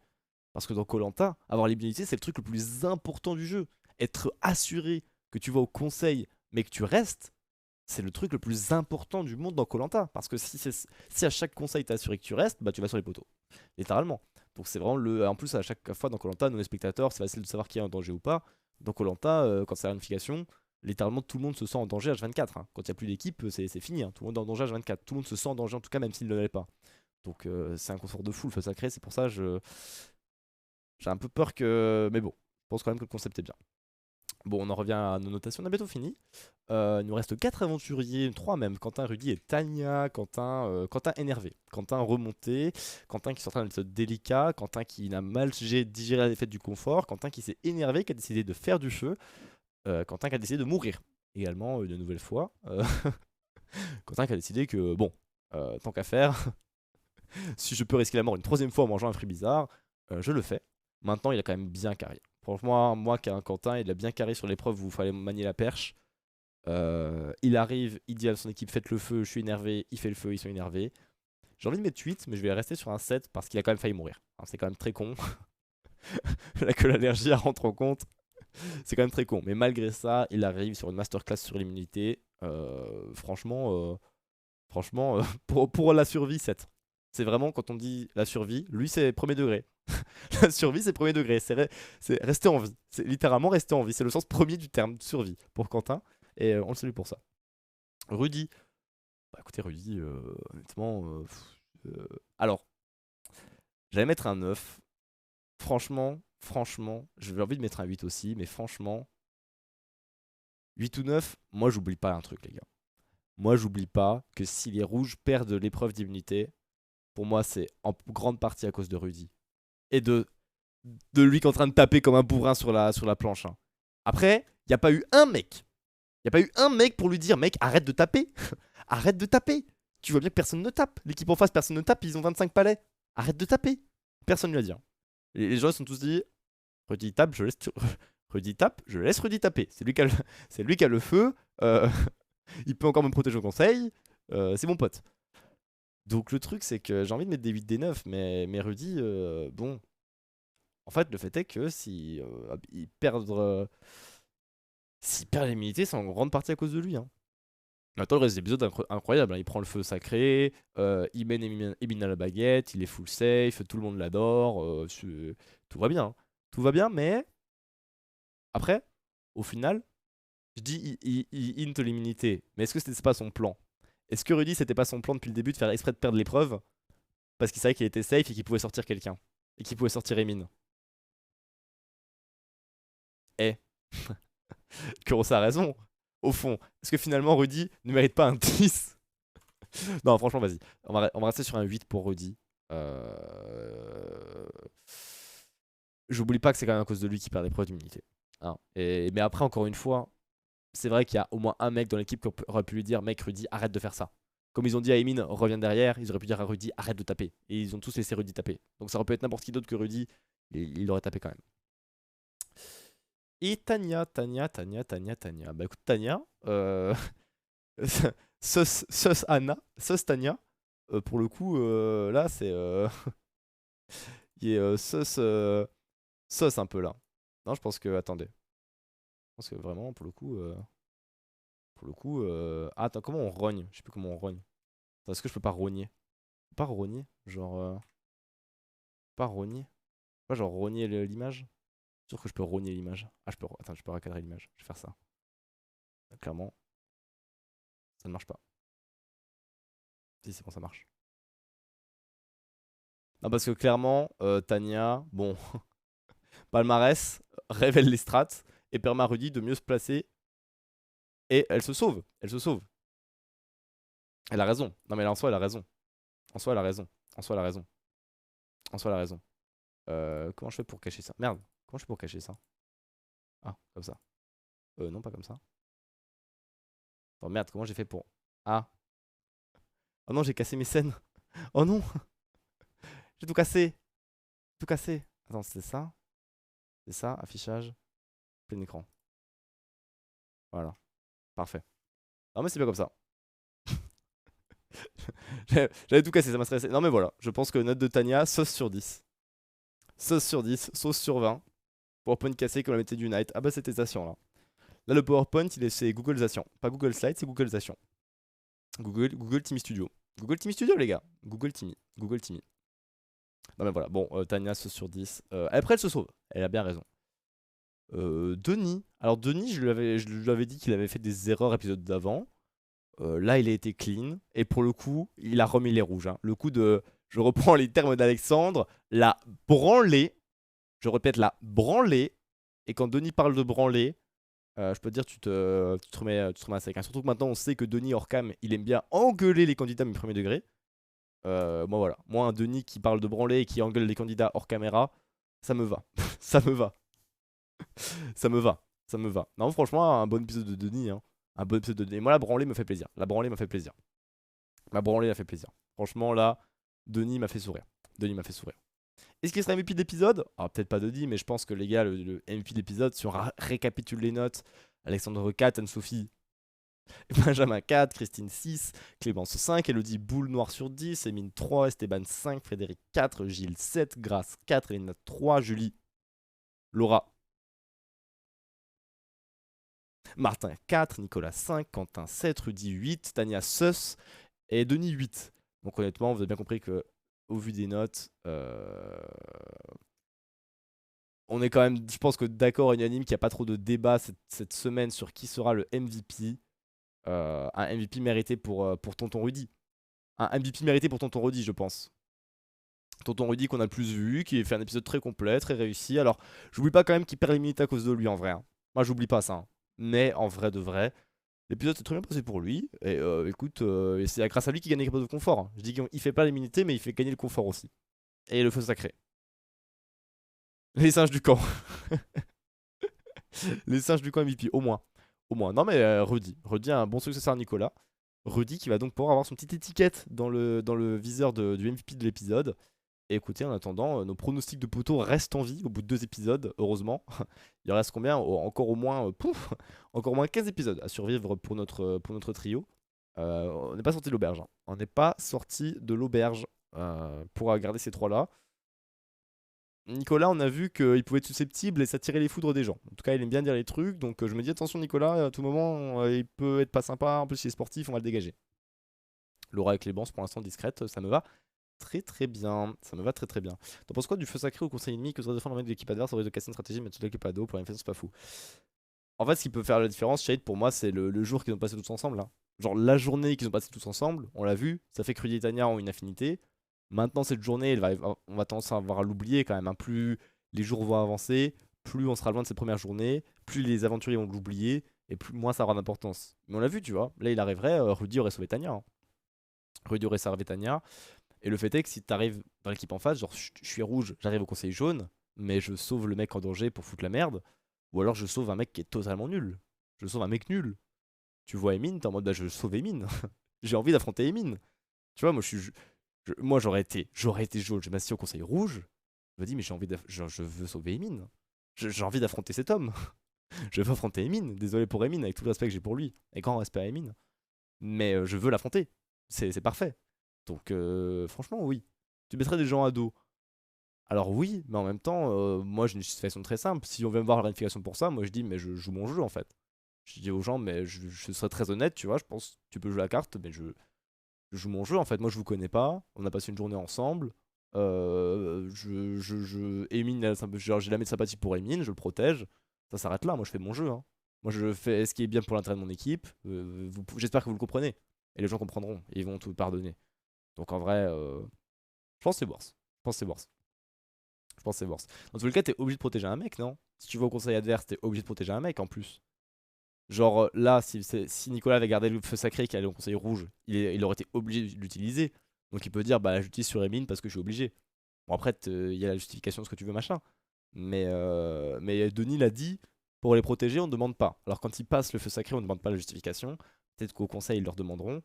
Speaker 1: Parce que dans koh avoir l'immunité, c'est le truc le plus important du jeu. Être assuré que tu vas au conseil, mais que tu restes, c'est le truc le plus important du monde dans koh. Parce que si à chaque conseil t'es assuré que tu restes, bah tu vas sur les poteaux. Littéralement. Donc c'est vraiment le. En plus, à chaque fois dans koh, nous les spectateurs, c'est facile de savoir qui est en danger ou pas. Dans koh, quand c'est la ramification, littéralement tout le monde se sent en danger H24. Hein. Quand il n'y a plus d'équipe, c'est fini. Hein. Tout le monde est en danger H24. Tout le monde se sent en danger en tout cas, même s'il ne l'est pas. Donc c'est un confort de fou le feu sacré. C'est pour ça j'ai un peu peur que. Mais bon, je pense quand même que le concept est bien. Bon, on en revient à nos notations, on a bientôt fini. Il nous reste 4 aventuriers, 3 même, Quentin, Rudy et Tania. Quentin énervé, Quentin remonté, Quentin qui est en train d'être délicat, Quentin qui n'a mal digéré la défaite du confort, Quentin qui s'est énervé, qui a décidé de faire du feu, Quentin qui a décidé de mourir. Également, une nouvelle fois, Quentin qui a décidé que, bon, tant qu'à faire, si je peux risquer la mort une 3ème fois en mangeant un fruit bizarre, je le fais. Maintenant, il a quand même bien carré. Franchement, moi qui ai un Quentin, il a bien carré sur l'épreuve où il fallait manier la perche. Il arrive, il dit à son équipe faites le feu, je suis énervé, il fait le feu, ils sont énervés. J'ai envie de mettre 8, mais je vais rester sur un 7 parce qu'il a quand même failli mourir. C'est quand même très con. Là que l'allergie rentre en compte, c'est quand même très con. Mais malgré ça, il arrive sur une masterclass sur l'immunité. Franchement, pour la survie, 7. C'est vraiment quand on dit la survie, lui c'est premier degré. La survie c'est premier degré, c'est rester en vie. C'est littéralement rester en vie, c'est le sens premier du terme survie pour Quentin. Et on le salue pour ça. Rudy. Bah écoutez Rudy, honnêtement... alors, j'allais mettre un 9. Franchement, j'avais envie de mettre un 8 aussi, mais franchement... 8 ou 9, moi j'oublie pas un truc les gars. Moi j'oublie pas que si les rouges perdent l'épreuve d'immunité, pour moi c'est en grande partie à cause de Rudy. Et de lui qui est en train de taper comme un bourrin sur la planche. Hein. Après, il n'y a pas eu un mec. Il n'y a pas eu un mec pour lui dire mec, arrête de taper. Arrête de taper. Tu vois bien que personne ne tape. L'équipe en face, personne ne tape. Ils ont 25 palets. Arrête de taper. Personne ne lui a dit. Hein. Les gens sont tous dit Rudy tape, je laisse. Rudy tape, je laisse Rudy taper. C'est lui qui a le feu. Il peut encore me protéger au conseil. C'est mon pote. Donc le truc, c'est que j'ai envie de mettre des 8, des 9. Mais Rudy, bon. En fait, le fait est que si il perd l'immunité, c'est en grande partie à cause de lui. Hein. Attends, le reste des épisodes incroyable. Hein. Il prend le feu sacré, il mène Emine à la baguette, il est full safe, tout le monde l'adore. Tout va bien. Hein. Tout va bien, mais après, au final, je dis il hint l'immunité. Mais est-ce que c'était pas son plan? Est-ce que Rudy, c'était pas son plan depuis le début de faire exprès de perdre l'épreuve parce qu'il savait qu'il était safe et qu'il pouvait sortir quelqu'un? Et qu'il pouvait sortir Emine? Eh Kurosa a raison, au fond. Est-ce que finalement Rudy ne mérite pas un 10? Non, franchement, vas-y. On va rester sur un 8 pour Rudy. J'oublie pas que c'est quand même à cause de lui qu'il perd l'épreuve d'immunité. Hein. Mais après, encore une fois, c'est vrai qu'il y a au moins un mec dans l'équipe qui aurait pu lui dire mec, Rudy, arrête de faire ça. Comme ils ont dit à Emine, reviens derrière, ils auraient pu dire à Rudy, arrête de taper. Et ils ont tous laissé Rudy taper. Donc ça aurait pu être n'importe qui d'autre que Rudy, et il aurait tapé quand même. Et Tania. Bah écoute, Tania, Sus Anna, Sus Tania, pour le coup, là, c'est. Il est sus un peu là. Non, je pense que. Attendez. Je pense que vraiment, pour le coup. Ah, attends, comment on rogne? Je sais plus comment on rogne. Est-ce que je peux pas rogner? Pas rogner? Genre. Pas rogner? Pas genre rogner l'image? Sûr que je peux rogner l'image. Ah, je peux. Attends, je peux recadrer l'image. Je vais faire ça. Clairement, ça ne marche pas. Si, c'est bon, ça marche. Non, parce que clairement, Tania, bon, palmarès, révèle les strats et permet à Rudy de mieux se placer. Et elle se sauve. Elle se sauve. Elle a raison. Non, mais là, en soi, elle a raison. En soi, elle a raison. En soi, elle a raison. En soi, elle a raison. Comment je fais pour cacher ça? Merde. Comment je fais pour cacher ça? Ah, comme ça. Non, pas comme ça. Oh merde, comment j'ai fait pour. Ah. Oh non, j'ai cassé mes scènes. Oh non. J'ai tout cassé. Tout cassé. Attends, c'est ça. C'est ça, affichage. Plein écran. Voilà. Parfait. Non, mais c'est bien comme ça. J'avais tout cassé, ça m'a stressé. Non, mais voilà. Je pense que note de Tania, sauce sur 10. Sauce sur 10, sauce sur 20. PowerPoint cassé comme la méthode Unite. Ah bah c'était Zation là. Là le PowerPoint c'est Google Zation. Pas Google Slides, c'est Google Zation. Google Team Studio. Google Team Studio les gars. Google Teamy. Google Teamy. Non mais voilà, bon, Tania sauce sur 10. Après elle se sauve, elle a bien raison. Denis. Alors Denis, je lui avais dit qu'il avait fait des erreurs épisode d'avant. Là il a été clean. Et pour le coup, il a remis les rouges. Hein. Le coup de... Je reprends les termes d'Alexandre. La branlée. Je répète, la branlée. Et quand Denis parle de branlée, je peux te dire, tu te remets à sec. Hein. Surtout que maintenant, on sait que Denis hors cam, il aime bien engueuler les candidats du premier degré. Moi, voilà. Moi, un Denis qui parle de branlée et qui engueule les candidats hors caméra, ça me va. Ça me va. Ça me va. Ça me va. Non, franchement, un bon épisode de Denis. Hein. Un bon épisode de Denis. Moi, la branlée me fait plaisir. La branlée m'a fait plaisir. Ma branlée m'a fait plaisir. Franchement, là, Denis m'a fait sourire. Denis m'a fait sourire. Est-ce qu'il sera MVP de l'épisode? Alors peut-être pas Denis, mais je pense que les gars, le MVP de l'épisode, si on récapitule les notes, Alexandre 4, Anne-Sophie, Benjamin 4, Christine 6, Clémence 5, Elodie Boule Noir sur 10, Emine 3, Esteban 5, Frédéric 4, Gilles 7, Grace 4, Elena 3, Julie, Laura, Martin 4, Nicolas 5, Quentin 7, Rudy 8, Tania Sus et Denis 8. Donc honnêtement, vous avez bien compris que au vu des notes, on est quand même, je pense que d'accord, unanime, qu'il n'y a pas trop de débat cette semaine sur qui sera le MVP. Un MVP mérité pour Tonton Rudy. Un MVP mérité pour Tonton Rudy, je pense. Tonton Rudy qu'on a le plus vu, qui a fait un épisode très complet, très réussi. Alors, j'oublie pas quand même qu'il perd les minutes à cause de lui en vrai. Hein. Moi, j'oublie pas ça. Hein. Mais en vrai de vrai, l'épisode s'est très bien passé pour lui. Et écoute, c'est grâce à lui qu'il gagne les cadeaux de confort. Hein. Je dis qu'il fait pas l'immunité, mais il fait gagner le confort aussi. Et le feu sacré. Les singes du camp. Les singes du camp MVP, au moins. Au moins. Non mais Rudy. Rudy a un bon successeur à Nicolas. Rudy qui va donc pouvoir avoir son petite étiquette dans le viseur du MVP de l'épisode. Et écoutez, en attendant, nos pronostics de poteau restent en vie au bout de 2 épisodes, heureusement. Il reste combien? Encore au moins, encore au moins 15 épisodes à survivre pour notre trio. On n'est pas sorti de l'auberge. Hein. On n'est pas sorti de l'auberge pour garder ces trois-là. Nicolas, on a vu qu'il pouvait être susceptible et s'attirer les foudres des gens. En tout cas, il aime bien dire les trucs, donc je me dis attention Nicolas, à tout moment, il peut être pas sympa, en plus il est sportif, on va le dégager. Laura avec les bancs, pour l'instant discrète, ça me va très très bien. Ça me va très très bien. T'en penses quoi du feu sacré au conseil ennemi que doit défendre le mec de l'équipe adverse, au risque de casser une stratégie, mais toute l'équipe à dos pour une c'est pas fou. En fait, ce qui peut faire la différence, Shade, pour moi, c'est le jour qu'ils ont passé tous ensemble. Là. Genre la journée qu'ils ont passé tous ensemble, on l'a vu, ça fait que Rudy et Tania ont une affinité. Maintenant, cette journée, on va tendance à avoir à l'oublier quand même. Hein. Plus les jours vont avancer, plus on sera loin de cette première journée, plus les aventuriers vont l'oublier, et plus moins ça aura d'importance. Mais on l'a vu, tu vois. Là, il arriverait, Rudy aurait sauvé Tania. Hein. Rudy aurait sauvé Tania. Et le fait est que si t'arrives dans l'équipe en face, genre je suis rouge, j'arrive au conseil jaune, mais je sauve le mec en danger pour foutre la merde, ou alors je sauve un mec qui est totalement nul. Je sauve un mec nul. Tu vois Emine, t'es en mode bah je sauve Emine. J'ai envie d'affronter Emine. Tu vois, moi moi j'aurais été jaune, je m'assieds au conseil rouge. Je me dis mais je veux sauver Emine. J'ai envie d'affronter cet homme. Je veux affronter Emine. Désolé pour Emine, avec tout le respect que j'ai pour lui, et grand respect à Emine. Mais je veux l'affronter. C'est parfait. Donc franchement oui. Tu mettrais des gens à dos. Alors oui, mais en même temps, moi j'ai une justification très simple. Si on veut me voir la vérification pour ça, moi je dis mais je joue mon jeu en fait. Je dis aux gens mais je serais très honnête, tu vois, je pense tu peux jouer la carte, mais je joue mon jeu en fait. Moi je vous connais pas, on a passé une journée ensemble. Emine, j'ai la de sympathie pour Emine, je le protège. Ça s'arrête là, moi je fais mon jeu. Hein. Moi je fais ce qui est bien pour l'intérêt de mon équipe. J'espère que vous le comprenez. Et les gens comprendront, et ils vont tout pardonner. Donc en vrai, je pense que c'est worse. Je pense que c'est worse. Je pense que c'est worse. Dans tous les cas, t'es obligé de protéger un mec, non? Si tu vas au conseil adverse, t'es obligé de protéger un mec en plus. Genre là, si Nicolas avait gardé le feu sacré qui allait au conseil rouge, il aurait été obligé de l'utiliser. Donc il peut dire, bah j'utilise sur Emine parce que je suis obligé. Bon après, il y a la justification de ce que tu veux, machin. Mais Denis l'a dit, pour les protéger, on ne demande pas. Alors quand ils passent le feu sacré, on ne demande pas la justification. Peut-être qu'au conseil, ils leur demanderont.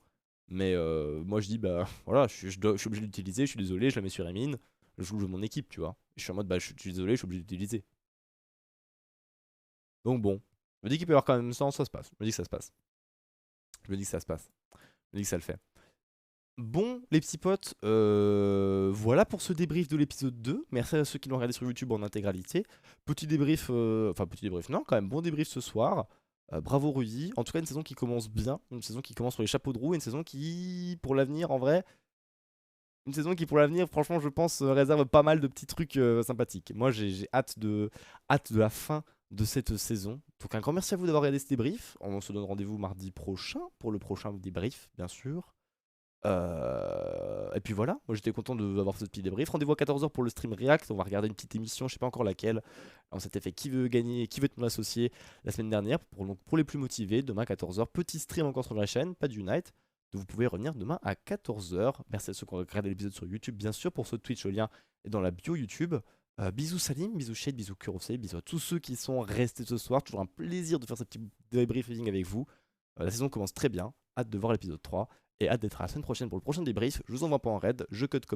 Speaker 1: Mais moi je dis, bah voilà, je suis obligé de l'utiliser, je suis désolé, je la mets sur Emine. Je joue mon équipe, tu vois. Et je suis en mode, bah je suis désolé, je suis obligé d'utiliser. Donc bon. Je me dis qu'il peut y avoir quand même sens, ça se passe. Je me dis que ça se passe. Je me dis que ça se passe. Je me dis que ça le fait. Bon, les petits potes, voilà pour ce débrief de l'épisode 2. Merci à ceux qui l'ont regardé sur YouTube en intégralité. Petit débrief, enfin petit débrief, non, quand même, bon débrief ce soir. Bravo Rudy. En tout cas, une saison qui commence bien, une saison qui commence sur les chapeaux de roue, une saison qui, pour l'avenir, en vrai, une saison qui, pour l'avenir, franchement, je pense, réserve pas mal de petits trucs sympathiques. Moi, j'ai hâte de la fin de cette saison. Donc, un grand merci à vous d'avoir regardé ce débrief. On se donne rendez-vous mardi prochain pour le prochain débrief, bien sûr. Et puis voilà, moi j'étais content d'avoir fait ce petit débrief. Rendez-vous à 14h pour le stream React. On va regarder une petite émission, je sais pas encore laquelle. On s'était fait qui veut gagner, qui veut être mon associé la semaine dernière. Donc pour les plus motivés, demain à 14h, petit stream encore sur la chaîne, pas du Unite. Donc vous pouvez revenir demain à 14h. Merci à ceux qui ont regardé l'épisode sur YouTube, bien sûr. Pour ceux de Twitch, le lien est dans la bio YouTube. Bisous Salim, bisous Shade, bisous Kurosei, bisous à tous ceux qui sont restés ce soir. Toujours un plaisir de faire ce petit débriefing avec vous. La saison commence très bien. Hâte de voir l'épisode 3 et hâte d'être à la semaine prochaine pour le prochain débrief. Je vous envoie pas en raid, je cut comme ça.